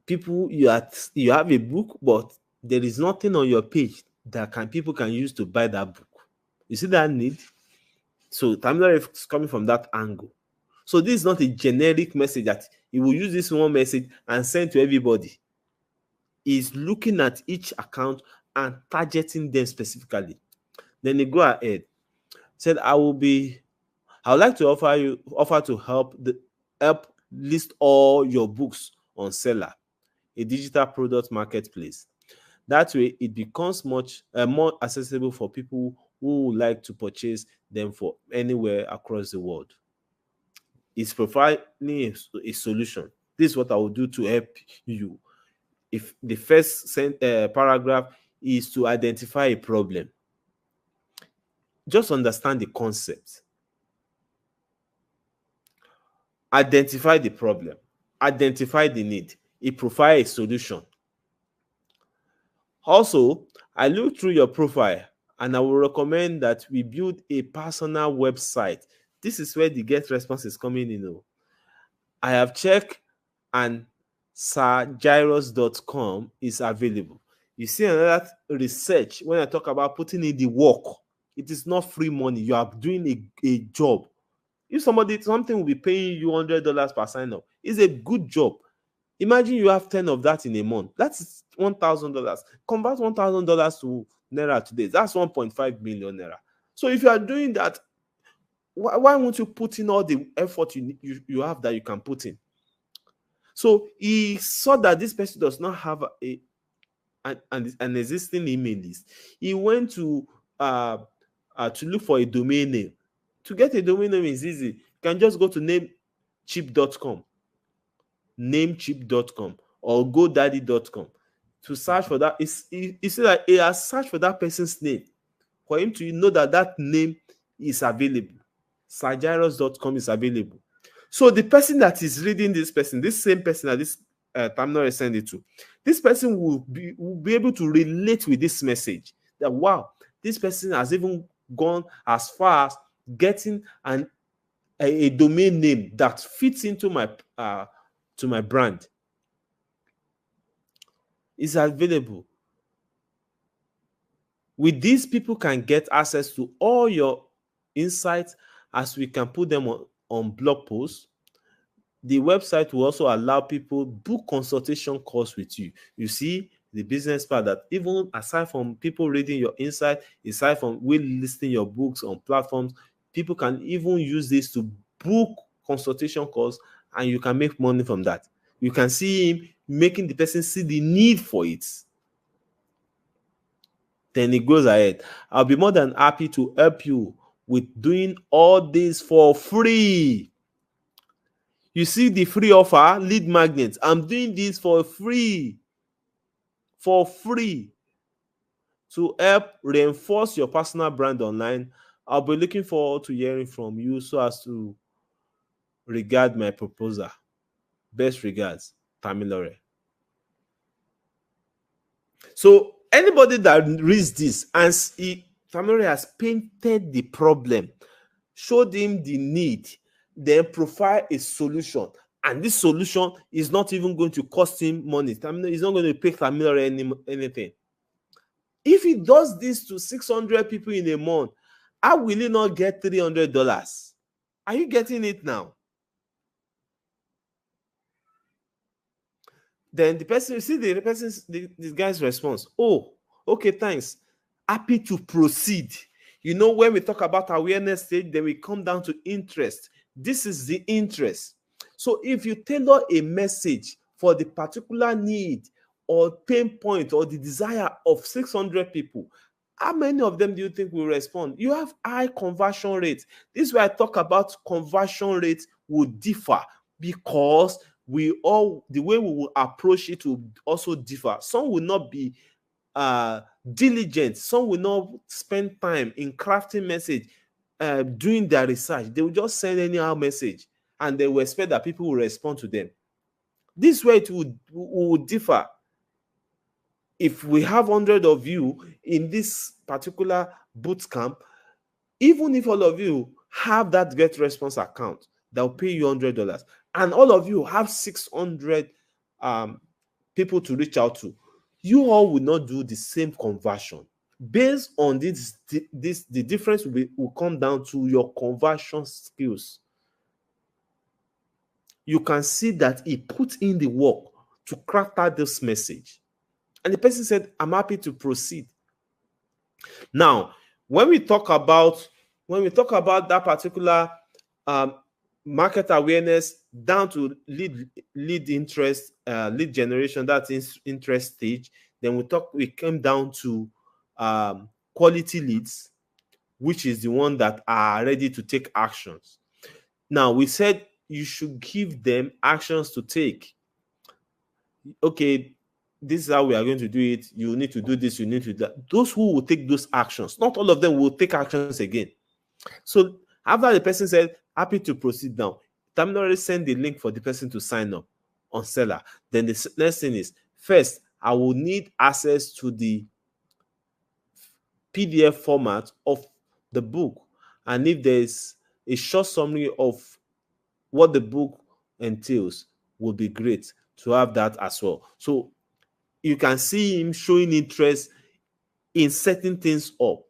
you have a book, but there is nothing on your page that people can use to buy that book. You see that need? So Tamilore is coming from that angle. So this is not a generic message that he will use this one message and send to everybody. He's looking at each account and targeting them specifically. Then he go ahead, said, I would like to offer to help list all your books on Seller, a digital product marketplace. That way, it becomes much more accessible for people who would like to purchase them for anywhere across the world. It's providing a solution. This is what I will do to help you. If the first paragraph is to identify a problem, just understand the concept. Identify the problem. Identify the need. It provides a solution. Also, I look through your profile and I will recommend that we build a personal website. This is where the get response is coming in. I have checked and sirgyros.com is available. You see another research when I talk about putting in the work. It is not free money. You are doing a job. If something will be paying you $100 per sign up, it's a good job. Imagine you have 10 of that in a month. That's $1,000. Convert $1,000 to naira today. That's 1.5 million naira. So if you are doing that, why won't you put in all the effort you have that you can put in? So he saw that this person does not have an existing email list. He went to look for a domain name. To get a domain name is easy. You can just go to namecheap.com or godaddy.com to search for that. He said that he has searched for that person's name for him to know that name is available. sirgyros.com is available. So the person that is reading this same person that this Tamilore sent it to, this person will be able to relate with this message that, wow, this person has even gone as far as getting a domain name that fits into my brand. Is available. With this, people can get access to all your insights as we can put them on blog posts. The website will also allow people book consultation calls with you. You see the business part that even aside from people reading your insight, aside from listing your books on platforms, people can even use this to book consultation calls and you can make money from that. You can see him making the person see the need for it. Then he goes ahead. I'll be more than happy to help you with doing all this for free. You see the free offer, lead magnets. I'm doing this for free. For free. To help reinforce your personal brand online. I'll be looking forward to hearing from you so as to regard my proposal. Best regards, Tamilore. So anybody that reads this and Tamilore has painted the problem, showed him the need, then provide a solution. And this solution is not even going to cost him money. He's not going to pay Tamilore anything. If he does this to 600 people in a month, how will he not get $300? Are you getting it now? Then the person, see this guy's response. Oh, okay, thanks. Happy to proceed. You know, when we talk about awareness stage, then we come down to interest. This is the interest. So if you tailor a message for the particular need or pain point or the desire of 600 people, how many of them do you think will respond? You have high conversion rate. This is why I talk about conversion rate will differ, because the way we will approach it will also differ. Some will not be diligent. Some will not spend time in crafting message, doing their research. They will just send anyhow message and they will expect that people will respond to them. This way it would differ. If we have 100 of you in this particular boot camp, even if all of you have that get response account that will pay you $100, and all of you have 600 people to reach out to, you all will not do the same conversion. Based on this, the difference will come down to your conversion skills. You can see that he put in the work to craft out this message. And the person said, I'm happy to proceed. Now, when we talk about that particular market awareness down to lead interest, lead generation, that's interest stage, then we came down to quality leads, which is the one that are ready to take actions. Now, we said you should give them actions to take. Okay, this is how we are going to do it. You need to do this, you need to do that. Those who will take those actions, not all of them will take actions again. So after the person said, happy to proceed now, Terminal send the link for the person to sign up on Seller. Then the next thing is, first, I will need access to the PDF format of the book. And if there's a short summary of what the book entails, would be great to have that as well. So you can see him showing interest in setting things up.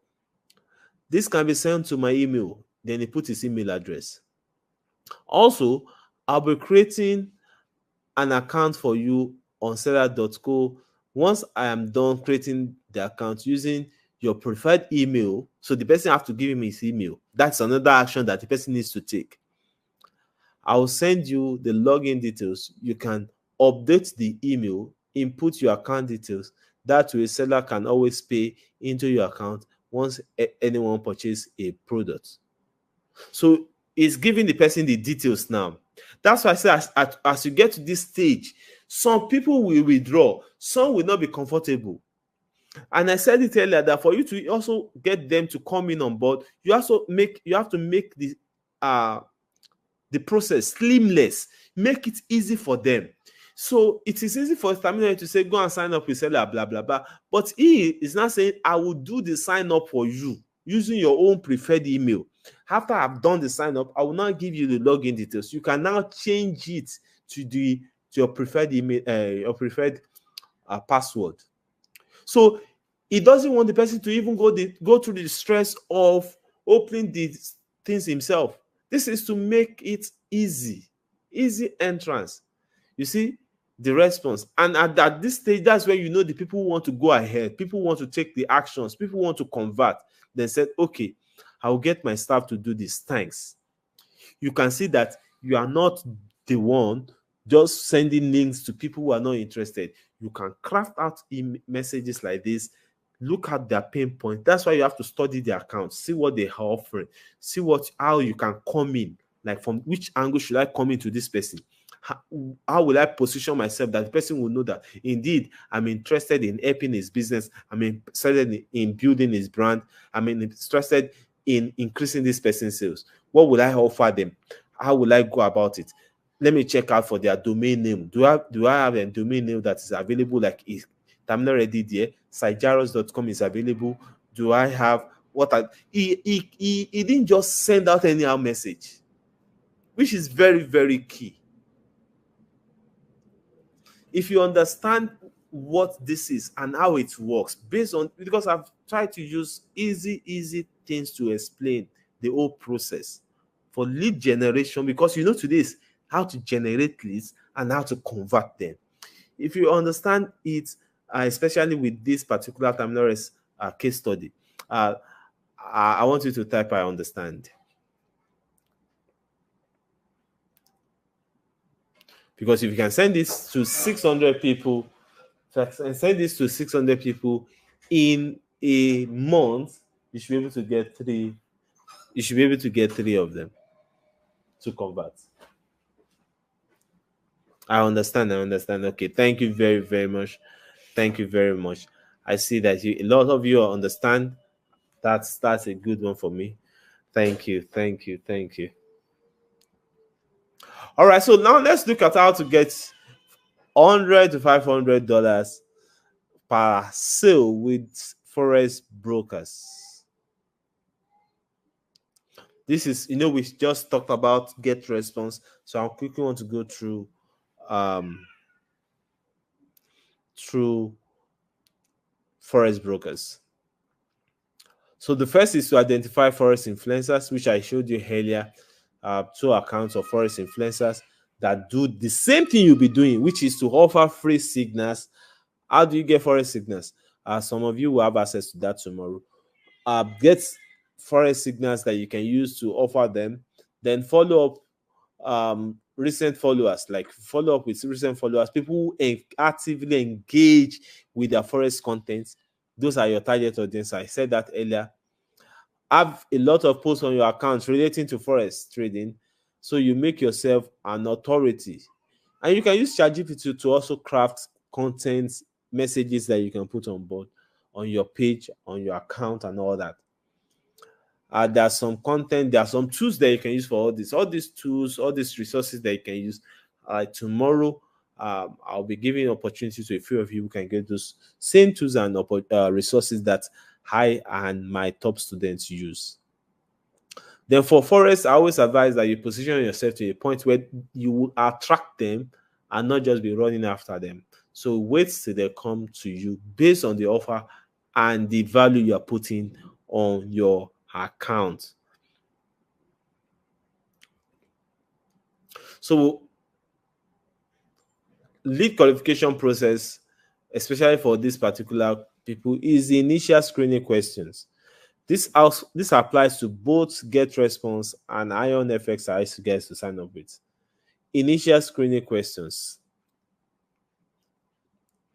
This can be sent to my email. Then he put his email address. Also, I'll be creating an account for you on seller.co once I am done creating the account using your preferred email. So the person has to give him his email. That's another action that the person needs to take. I will send you the login details. You can update the email, input your account details. That way, seller can always pay into your account once anyone purchases a product. So it's giving the person the details now. That's why I say as you get to this stage, some people will withdraw, some will not be comfortable. And I said it earlier that for you to also get them to come in on board, you have to make the process seamless, make it easy for them. So it is easy for Terminal to say, go and sign up with Seller, blah, blah, blah. But he is not saying, I will do the sign up for you using your own preferred email. After I've done the sign up, I will now give you the login details. You can now change it to your preferred email, your preferred password. So he doesn't want the person to even go through the stress of opening these things himself. This is to make it easy entrance. You see the response, and at this stage, that's where you know the people who want to go ahead, people want to take the actions, people want to convert. Then said, okay, I will get my staff to do this. Thanks. You can see that you are not the one just sending links to people who are not interested. You can craft out messages like this, look at their pain point. That's why you have to study their account, see what they are offering, see how you can come in, like from which angle should I come into this person. How will I position myself that the person will know that indeed I'm interested in helping his business, I'm interested in building his brand, I'm interested in increasing this person's sales. What will I offer them? How will I go about it? Let me check out for their domain name. Do I have a domain name that is available, like Terminal ready there? Sijaros.com is available. Do I have he didn't just send out any message, which is very, very key. If you understand what this is and how it works, because I've tried to use easy things to explain the whole process for lead generation, because today is how to generate leads and how to convert them. If you understand it, especially with this particular Terminal case study, I want you to type I understand. Because if you can send this to 600 people, and send this to 600 people in a month, you should be able to get three. You should be able to get three of them to convert. I understand. I understand. Okay. Thank you very, very much. Thank you very much. I see that a lot of you understand. That's a good one for me. Thank you. Thank you. Thank you. All right. So now let's look at how to get $100 to $500 per sale with forex brokers. This is, we just talked about get response. So I quickly want to go um through forex brokers. So the first is to identify forex influencers, which I showed you earlier. Two accounts of forex influencers that do the same thing you'll be doing, which is to offer free signals. How do you get forex signals? Some of you will have access to that tomorrow. Get forex signals that you can use to offer them. Then follow up recent followers, like follow up with recent followers, people who actively engage with their forex content. Those are your target audience. I said that earlier. Have a lot of posts on your accounts relating to forex trading, so you make yourself an authority. And you can use ChatGPT to also craft content messages that you can put on board on your page, on your account, and all that. There's some content, there are some tools that you can use for all these tools, all these resources that you can use. Tomorrow, I'll be giving opportunity to a few of you who can get those same tools and resources that I and my top students use. Then for forex, I always advise that you position yourself to a point where you will attract them and not just be running after them. So wait till they come to you based on the offer and the value you're putting on your account. So lead qualification process, especially for this particular people, is the initial screening questions. This applies to both Get Response and Ion FX I used to get to sign up with. Initial screening questions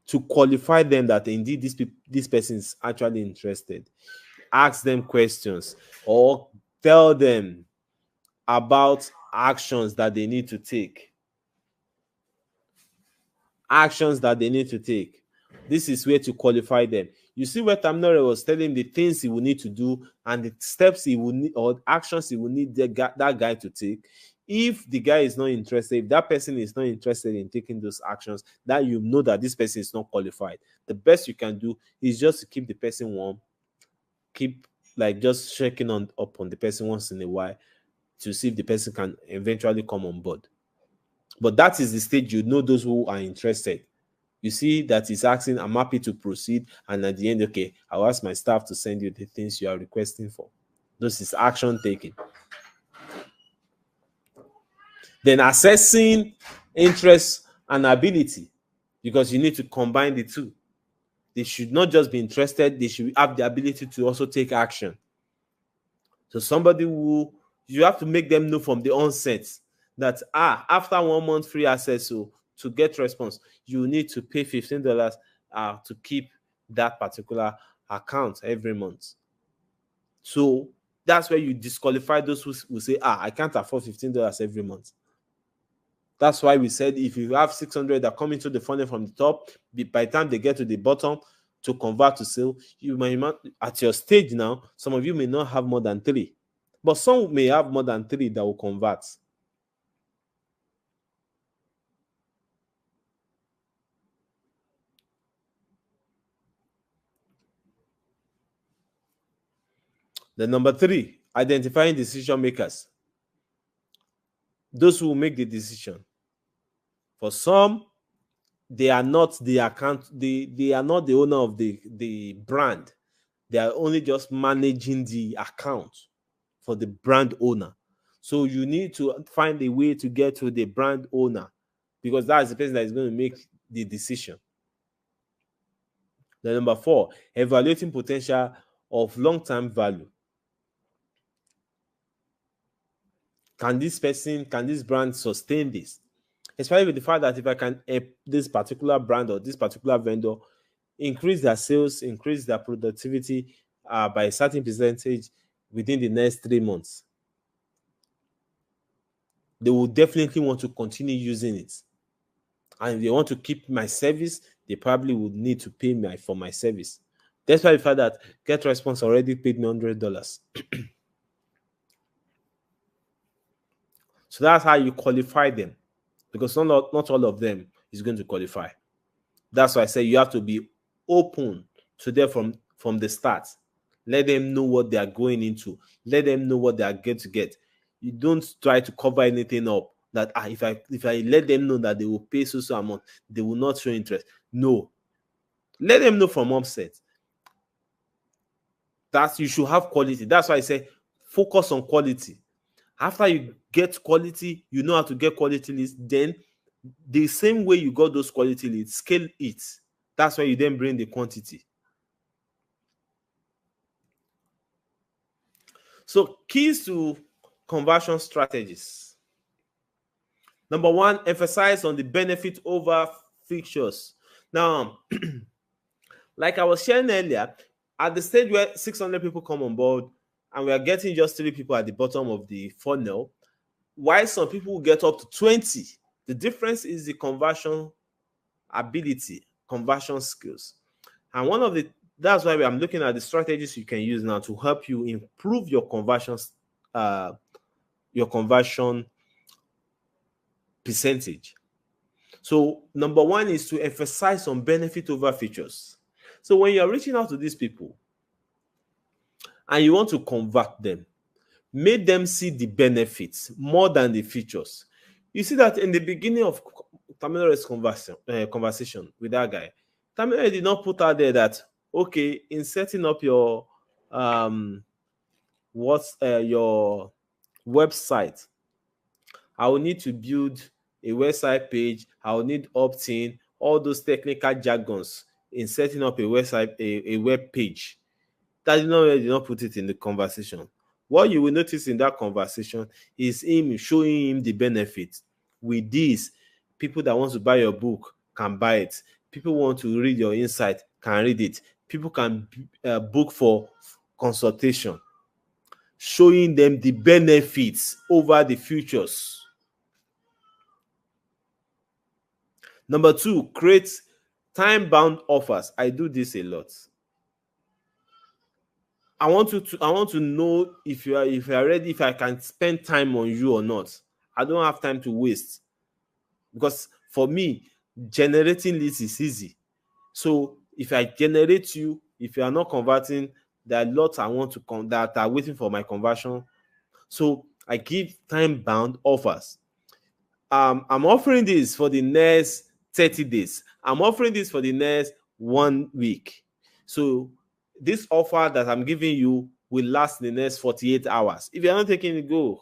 to qualify them that indeed this person is actually interested. Ask them questions or tell them about actions that they need to take. Actions that they need to take. This is where to qualify them. You see where Tamnore was telling the things he will need to do and the steps he will need or actions he will need that guy to take. If the guy is not interested, if that person is not interested in taking those actions, that you know that this person is not qualified. The best you can do is just to keep the person warm, keep like just checking up on the person once in a while to see if the person can eventually come on board. But that is the stage you know those who are interested. You see that he's asking, I'm happy to proceed. And at the end, okay, I'll ask my staff to send you the things you are requesting for. This is action taking. Then assessing interest and ability, because you need to combine the two. They should not just be interested, they should have the ability to also take action. So somebody who you have to make them know from the onset that after 1 month free access, so to get response, you need to pay $15 to keep that particular account every month. So that's where you disqualify those who say, I can't afford $15 every month. That's why we said if you have 600 that come into the funnel from the top, by the time they get to the bottom to convert to sale, you might at your stage now, some of you may not have more than 3, but some may have more than 3 that will convert. Then number 3, identifying decision makers. Those who will make the decision. For some, they are not the account, they are not the owner of the brand. They are only just managing the account for the brand owner. So you need to find a way to get to the brand owner, because that's the person that is going to make the decision. Then number 4, evaluating potential of long-term value. Can this brand sustain this? especially with the fact that if I can help this particular brand or this particular vendor increase their sales, increase their productivity by a certain percentage within the next 3 months, they will definitely want to continue using it. And if they want to keep my service, they probably would need to pay me for my service. That's why the fact that Get Response already paid me $100. So that's how you qualify them, because not all of them is going to qualify. That's why I say you have to be open to them from the start. Let them know what they are going into. Let them know what they are going to get. You don't try to cover anything up that if I let them know that they will pay so amount, they will not show interest. No. Let them know from upset that you should have quality. That's why I say focus on quality. After you get quality, you know how to get quality leads, then the same way you got those quality leads, scale it. That's why you then bring the quantity. So keys to conversion strategies. Number one, emphasize on the benefit over features. Now, like I was sharing earlier, at the stage where 600 people come on board and we are getting just 3 people at the bottom of the funnel, while some people will get up to 20, the difference is the conversion ability, conversion skills. And that's why I'm looking at the strategies you can use now to help you improve your conversion percentage. So number one is to emphasize on benefit over features. So when you're reaching out to these people and you want to convert them, make them see the benefits more than the features. You see that in the beginning of Tamilore's conversation with that guy, Tamilore did not put out there that, okay, in setting up your your website, I will need to build a website page, I will need opt-in, all those technical jargons in setting up a website, a web page. That did not put it in the conversation. What you will notice in that conversation is him showing him the benefit. With this, people that want to buy your book can buy it. People want to read your insight can read it. People can book for consultation, showing them the benefits over the features. Number two, create time-bound offers. I do this a lot. I want to know if you are ready, if I can spend time on you or not. I don't have time to waste, because for me, generating leads is easy. So if I generate you, if you are not converting, there are lots I want to that are waiting for my conversion. So I give time-bound offers. I'm offering this for the next 30 days. I'm offering this for the next 1 week. So this offer that I'm giving you will last the next 48 hours. If you're not taking it, go.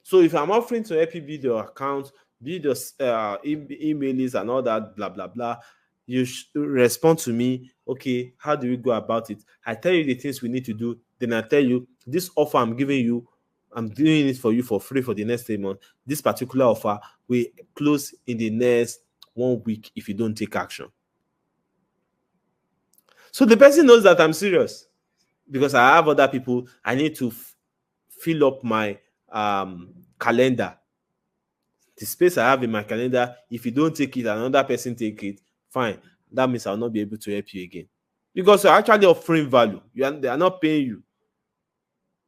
So if I'm offering to help you build your account, build your email list and all that, blah, blah, blah, you respond to me. Okay, how do we go about it? I tell you the things we need to do. Then I tell you, this offer I'm giving you, I'm doing it for you for free for the next 3 months. This particular offer will close in the next 1 week if you don't take action. So the person knows that I'm serious, because I have other people. I need to fill up my calendar. The space I have in my calendar, if you don't take it, another person take it, fine. That means I'll not be able to help you again, because you're actually offering value. They are not paying you.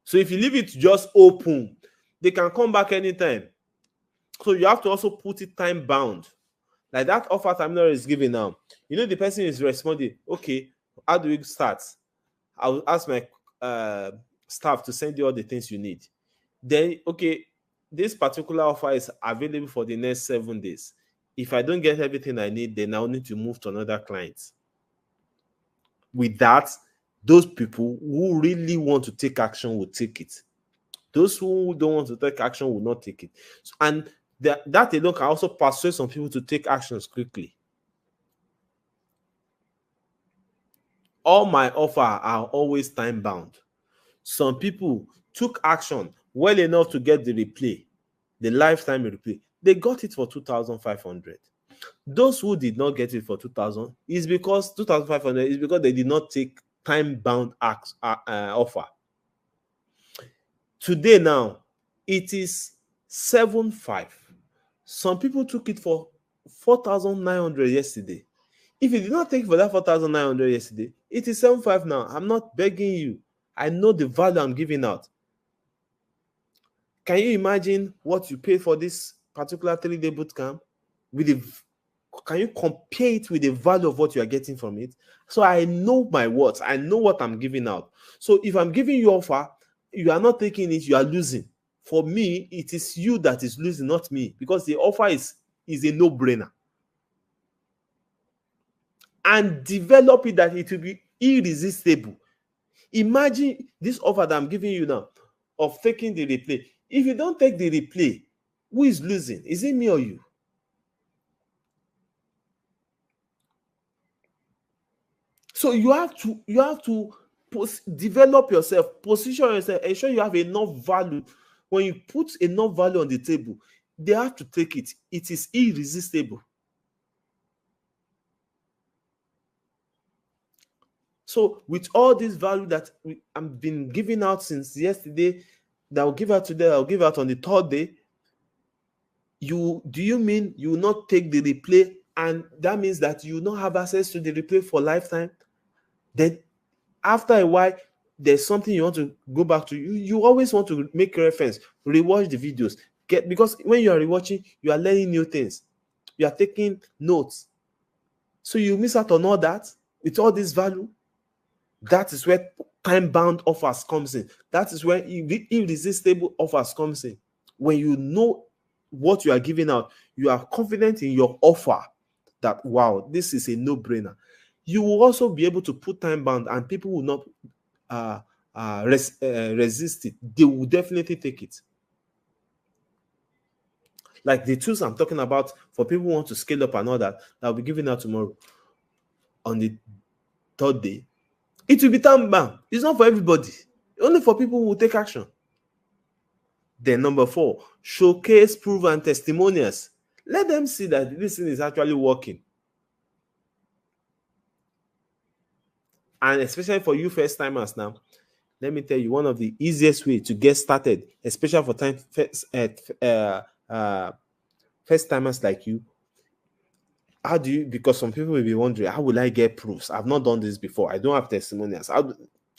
So if you leave it just open, they can come back anytime. So you have to also put it time bound. Like that offer Tamilore is giving now. You know, the person is responding, okay, how do we start? I will ask my staff to send you all the things you need. Then, okay, this particular offer is available for the next 7 days. If I don't get everything I need, then I'll need to move to another client. With that, those people who really want to take action will take it. Those who don't want to take action will not take it. And that alone can also persuade some people to take actions quickly. All my offers are always time-bound. Some people took action well enough to get the replay. the lifetime replay, they got it for 2,500. Those who did not get it for 2,000 is because 2,500 is because they did not take time-bound offer. Today now, it is 7,500. Some people took it for 4,900 yesterday. If you did not take it for that 4,900 yesterday, it is 7,500 now. I'm not begging you. I know the value I'm giving out. Can you imagine what you pay for this particular 3-day bootcamp? Can you compare it with the value of what you are getting from it? So I know my worth. I know what I'm giving out. So if I'm giving you offer, you are not taking it, you are losing. For me, it is you that is losing, not me, because the offer is a no-brainer. And develop it that it will be irresistible. Imagine this offer that I'm giving you now of taking the replay. If you don't take the replay, who is losing? Is it me or you? So you have to develop yourself, position yourself, ensure you have enough value. When you put enough value on the table, they have to take it. It is irresistible. So with all this value that I've been giving out since yesterday, that I'll give out today, I'll give out on the 3rd day. Do you mean you will not take the replay, and that means that you will not have access to the replay for lifetime? Then after a while, there's something you want to go back to. You always want to make reference, rewatch the videos. Because when you are rewatching, you are learning new things. You are taking notes. So you miss out on all that with all this value. That is where time-bound offers comes in. That is where irresistible offers comes in. When you know what you are giving out, you are confident in your offer that, wow, this is a no-brainer. You will also be able to put time-bound, and people will not resist it. They will definitely take it. Like the tools I'm talking about for people who want to scale up and all that will be given out tomorrow on the 3rd day. It will be time-bound. It's not for everybody. Only for people who will take action. Then number 4, showcase, proof, and testimonials. Let them see that this thing is actually working. And especially for you first-timers now, let me tell you, one of the easiest way to get started, especially for first-timers like you, because some people will be wondering, how will I get proofs? I've not done this before. I don't have testimonials.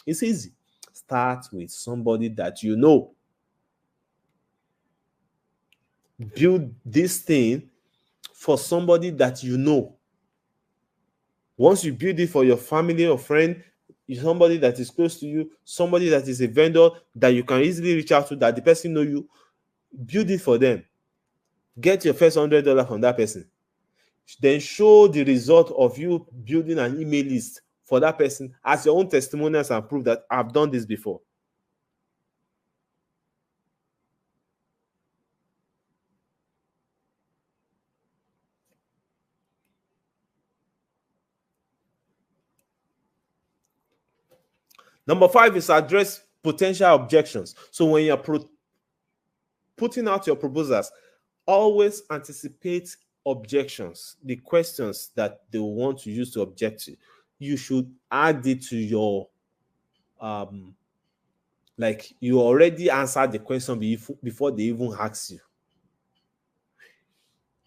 It's easy. Start with somebody that you know. Build this thing for somebody that you know. Once you build it for your family or friend, somebody that is close to you, somebody that is a vendor that you can easily reach out to, that the person know you, build it for them. Get your first $100 from that person. Then show the result of you building an email list for that person as your own testimonials and proof that I've done this before. Number 5 is address potential objections. So when you're putting out your proposals, always anticipate objections, the questions that they will want to use to object to. You should add it to your like you already answered the question before they even ask you.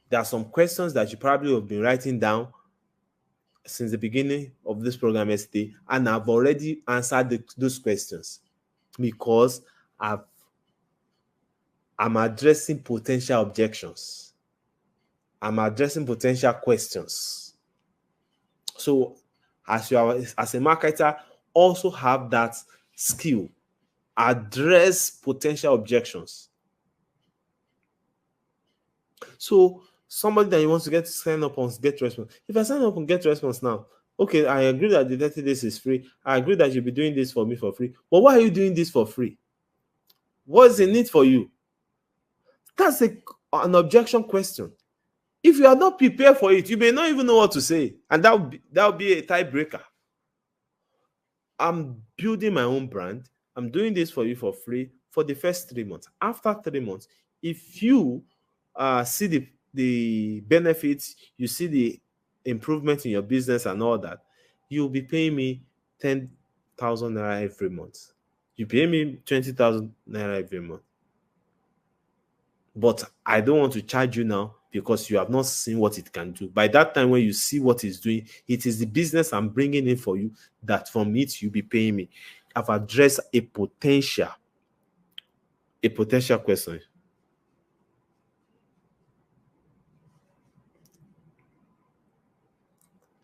There are some questions that you probably have been writing down since the beginning of this program yesterday, and I've already answered those questions because I'm addressing potential objections. I'm addressing potential questions. So as a marketer, also have that skill. Address potential objections. So somebody that you want to sign up on Get Response. If I sign up on Get Response now, okay, I agree that the 30 days is free. I agree that you'll be doing this for me for free. But why are you doing this for free? What's the need for you? That's an objection question. If you are not prepared for it, you may not even know what to say. And that would be a tiebreaker. I'm building my own brand. I'm doing this for you for free for the first 3 months. After 3 months, If you see the benefits, you see the improvement in your business and all that, you'll be paying me 10,000 naira every month. You pay me 20,000 naira every month. But I don't want to charge you now because you have not seen what it can do. By that time, when you see what it's doing, it is the business I'm bringing in for you that from it you'll be paying me. I've addressed a potential question.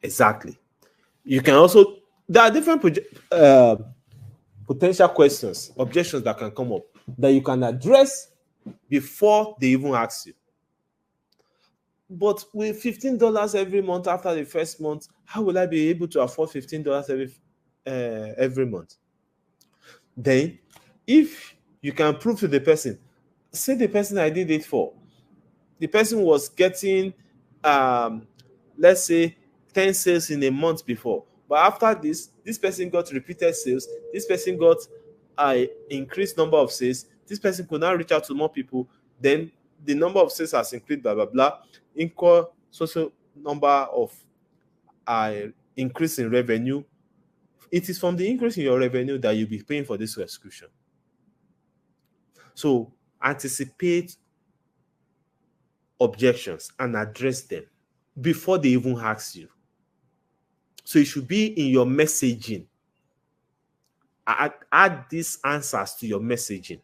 Exactly. You can also, there are different potential questions, objections that can come up that you can address before they even ask you. But with $15 every month after the first month, how will I be able to afford $15 every month? Then, if you can prove to the person, say the person I did it for, the person was getting, let's say, 10 sales in a month before, but after this person got repeated sales, this person got an increased number of sales, this person could now reach out to more people, then the number of sales has increased, blah blah blah, equal social number of increase in revenue. It is from the increase in your revenue that you'll be paying for this subscription. So anticipate objections and address them before they even ask you. So it should be in your messaging. Add these answers to your messaging.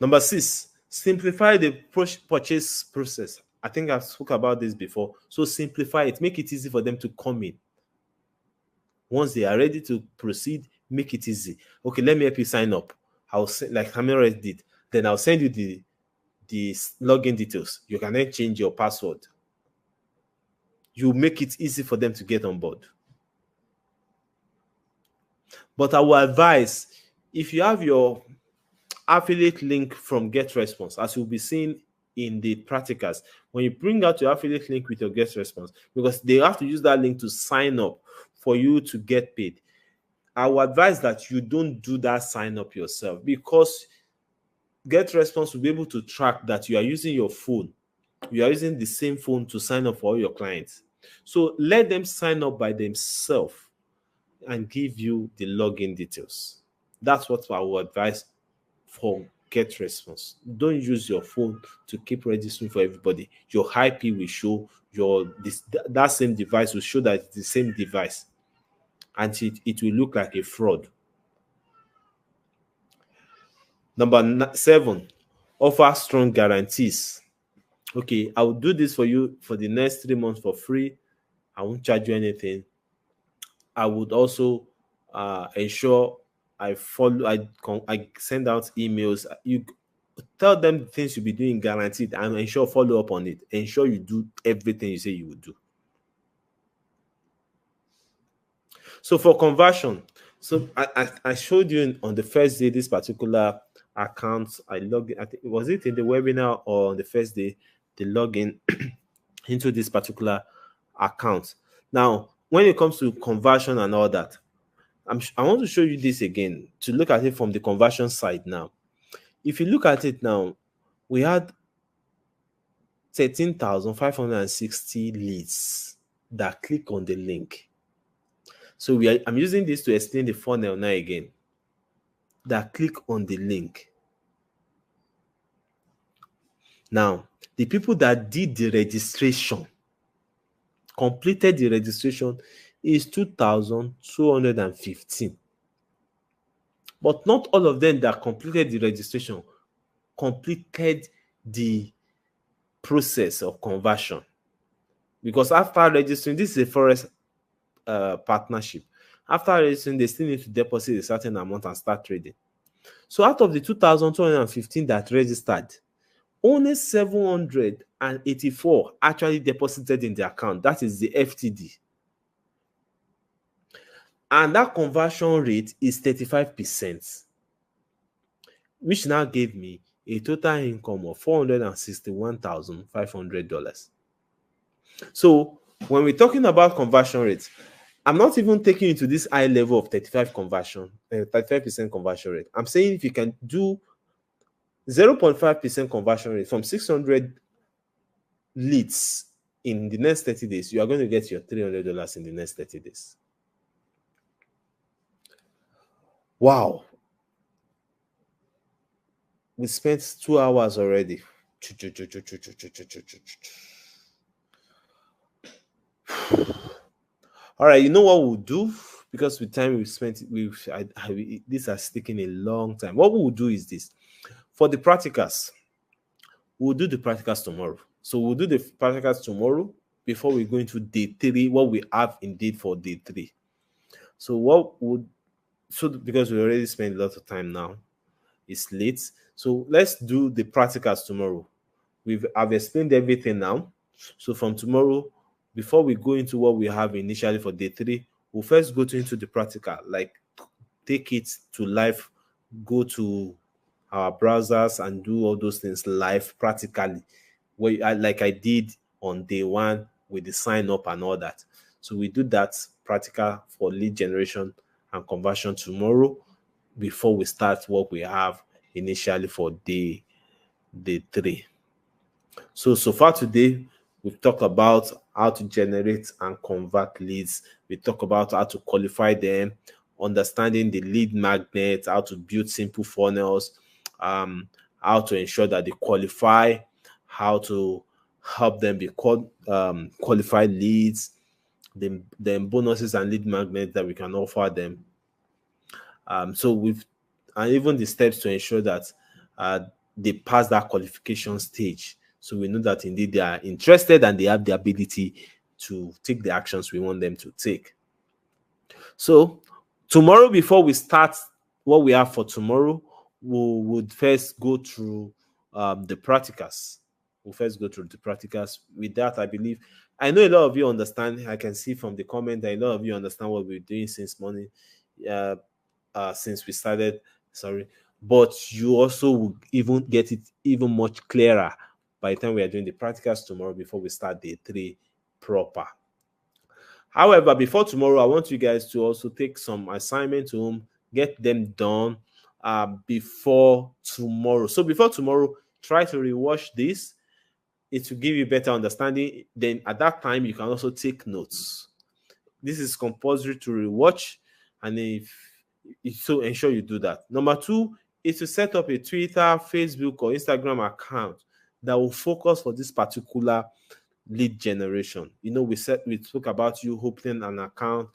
Number 6, simplify the purchase process. I think I've spoke about this before. So simplify it. Make it easy for them to come in. Once they are ready to proceed, make it easy. Okay, let me help you sign up. I'll send, like Hamira did. Then I'll send you the login details. You can then change your password. You make it easy for them to get on board. But I will advise, if you have your affiliate link from GetResponse, as you'll be seeing in the practicals, when you bring out your affiliate link with your GetResponse, because they have to use that link to sign up for you to get paid, I will advise that you don't do that sign up yourself, because GetResponse will be able to track that you are using your phone. You are using the same phone to sign up for all your clients. So let them sign up by themselves and give you the login details. That's what I would advise for GetResponse. Don't use your phone to keep registering for everybody. Your IP will show, that same device will show that it's the same device, and it will look like a fraud. Number 7, offer strong guarantees. Okay, I will do this for you for the next 3 months for free. I won't charge you anything. I would also ensure I follow. I send out emails. You tell them the things you'll be doing guaranteed, and ensure follow up on it. Ensure you do everything you say you would do. So for conversion, so I showed you on the first day this particular account. I logged in. I think, was it in the webinar or on the first day, the login into this particular account. Now, when it comes to conversion and all that, I want to show you this again to look at it from the conversion side now. If you look at it now, we had 13,560 leads that click on the link. So I'm using this to explain the funnel now again. That click on the link. Now, the people that did the registration, completed the registration, is 2,215. But not all of them that completed the registration completed the process of conversion. Because after registering, this is a Forex partnership. After registering, they still need to deposit a certain amount and start trading. So out of the 2,215 that registered, only 784 actually deposited in the account. That is the FTD. And that conversion rate is 35%, which now gave me a total income of $461,500. So when we're talking about conversion rates, I'm not even taking you to this high level of 35% conversion rate. I'm saying if you can do 0.5% conversion rate from 600 leads in the next 30 days, you are going to get your $300 in the next 30 days. Wow. We spent 2 hours already. All right, you know what we'll do? Because with time we've spent, this has taken a long time. What we'll do is this. For the practicals, we'll do the practicals tomorrow. So we'll do the practicals tomorrow before we go into day 3, what we have indeed for day 3. So because we already spent a lot of time now, it's late. So let's do the practicals tomorrow. I've explained everything now. So from tomorrow, before we go into what we have initially for day 3, we'll first go into the practical, like take it to live, go to our browsers and do all those things live practically, like I did on day 1 with the sign up and all that. So we do that practical for lead generation and conversion tomorrow before we start what we have initially for day 3. So far today, we've talked about how to generate and convert leads. We talk about how to qualify them, understanding the lead magnet, how to build simple funnels, how to ensure that they qualify, how to help them be qualified leads, then bonuses and lead magnets that we can offer them. And even the steps to ensure that they pass that qualification stage. So we know that indeed they are interested and they have the ability to take the actions we want them to take. So tomorrow, before we start what we have for tomorrow, we would first go through the practicals. We'll first go through the practicals. With that, I believe, I know a lot of you understand. I can see from the comment that a lot of you understand what we're doing since morning, since we started. Sorry. But you also will even get it even much clearer by the time we are doing the practicals tomorrow before we start day 3 proper. However, before tomorrow, I want you guys to also take some assignments home, get them done before tomorrow. So before tomorrow, try to rewatch this. It will give you better understanding. Then at that time, you can also take notes. This is compulsory to rewatch, and so ensure you do that. Number 2 is to set up a Twitter, Facebook, or Instagram account that will focus for this particular lead generation. You know, we spoke about you opening an account,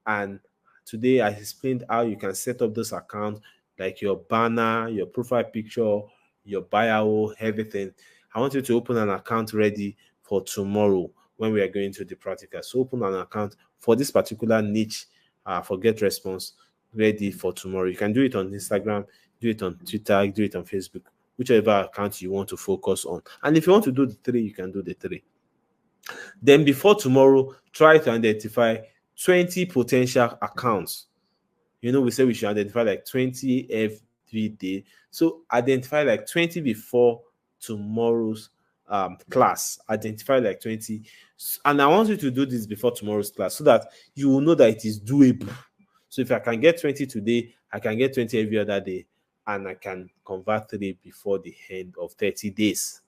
and today I explained how you can set up those accounts, like your banner, your profile picture, your bio, everything. I want you to open an account ready for tomorrow when we are going to the practical. So open an account for this particular niche for get response ready for tomorrow. You can do it on Instagram, do it on Twitter, do it on Facebook, whichever account you want to focus on. And if you want to do the 3, you can do the 3. Then before tomorrow, try to identify 20 potential accounts. You know, we say we should identify like 20 every day. So identify like 20 before tomorrow's class. Identify like 20. And I want you to do this before tomorrow's class so that you will know that it is doable. So if I can get 20 today, I can get 20 every other day, and I can convert 3 before the end of 30 days.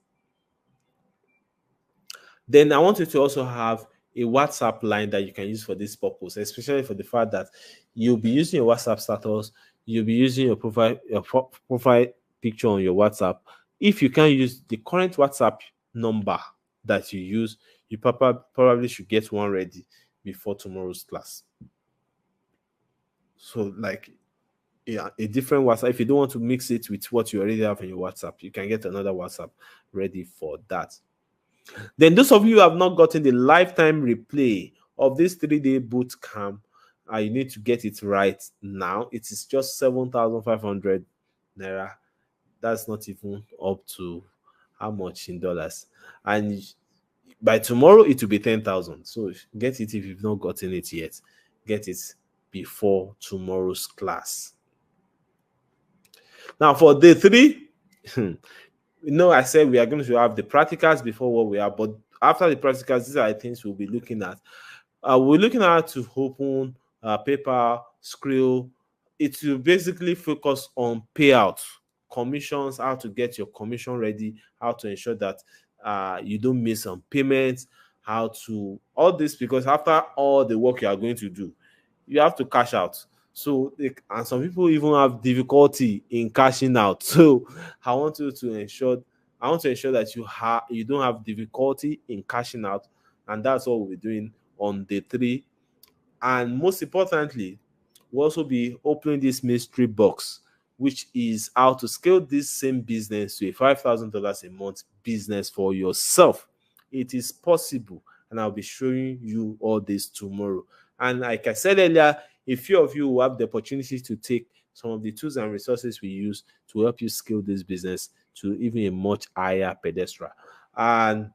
Then I want you to also have a WhatsApp line that you can use for this purpose, especially for the fact that you'll be using your WhatsApp status, you'll be using your profile picture on your WhatsApp. If you can use the current WhatsApp number that you use, you probably should get one ready before tomorrow's class. So like a different WhatsApp. If you don't want to mix it with what you already have in your WhatsApp, you can get another WhatsApp ready for that. Then those of you who have not gotten the lifetime replay of this 3-day boot camp, you need to get it right now. It is just 7,500 naira. That's not even up to how much in dollars. And by tomorrow, it will be 10,000. So get it if you've not gotten it yet. Get it before tomorrow's class. Now for day 3, I said we are going to have the practicals before what we are, but after the practicals, these are the things we'll be looking at. we're looking at to open PayPal, Skrill. It will basically focus on payout, commissions, how to get your commission ready, how to ensure that you don't miss on payments, how to all this, because after all the work you are going to do, you have to cash out. So and some people even have difficulty in cashing out. So I want you to ensure I want to ensure that you don't have difficulty in cashing out, and that's what we're doing on day 3. And most importantly, we'll also be opening this mystery box, which is how to scale this same business to a $5,000 a month business for yourself. It is possible, and I'll be showing you all this tomorrow. And like I said earlier, a few of you will have the opportunity to take some of the tools and resources we use to help you scale this business to even a much higher pedestal. And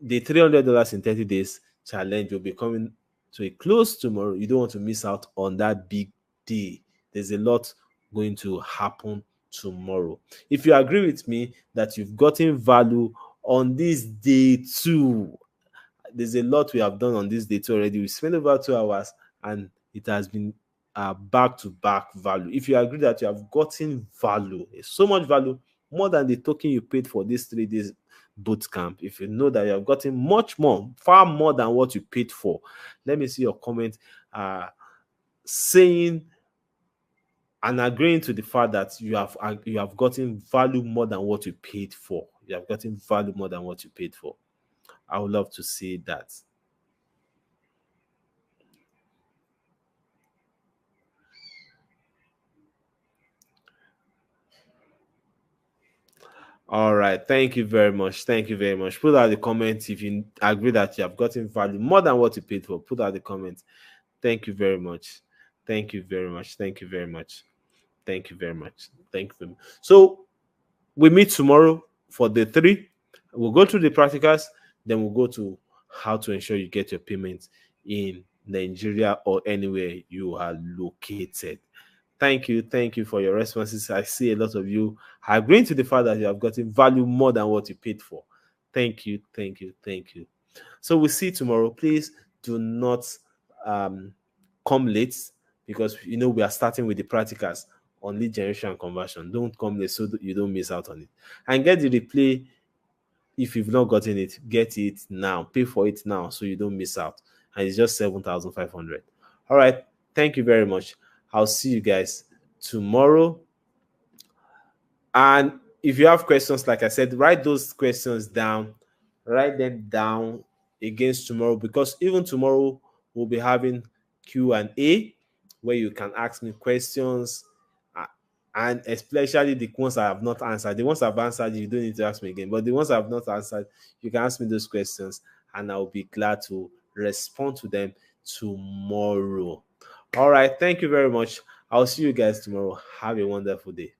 the $300 in 30 days challenge will be coming to a close tomorrow. You don't want to miss out on that big day. There's a lot going to happen tomorrow. If you agree with me that you've gotten value on this day 2, there's a lot we have done on this day 2 already. We spent over 2 hours and it has been back to back value. If you agree that you have gotten value, so much value, more than the token you paid for these 3 days boot camp, if you know that you have gotten much more, far more than what you paid for, let me see your comment saying and agreeing to the fact that you have gotten value more than what you paid for. You have gotten value more than what you paid for. I would love to see that. All right. Thank you very much. Thank you very much. Put out the comments if you agree that you have gotten value more than what you paid for. Put out the comments. Thank you very much. Thank you very much. Thank you very much. Thank you very much. Thank you very much. So we meet tomorrow for day 3. We'll go through the practicals, then we'll go to how to ensure you get your payments in Nigeria or anywhere you are located. Thank you. Thank you for your responses. I see a lot of you agreeing to the fact that you have gotten value more than what you paid for. Thank you. Thank you. Thank you. So we'll see you tomorrow. Please do not come late, because we are starting with the practicals on lead generation and conversion. Don't come late so that you don't miss out on it. And get the replay. If you've not gotten it, get it now. Pay for it now so you don't miss out. And it's just 7,500. All right. Thank you very much. I'll see you guys tomorrow. And if you have questions, like I said, write those questions down. Write them down against tomorrow, because even tomorrow we'll be having Q&A where you can ask me questions, and especially the ones I have not answered. The ones I've answered, you don't need to ask me again. But the ones I've not answered, you can ask me those questions, and I'll be glad to respond to them tomorrow. All right. Thank you very much. I'll see you guys tomorrow. Have a wonderful day.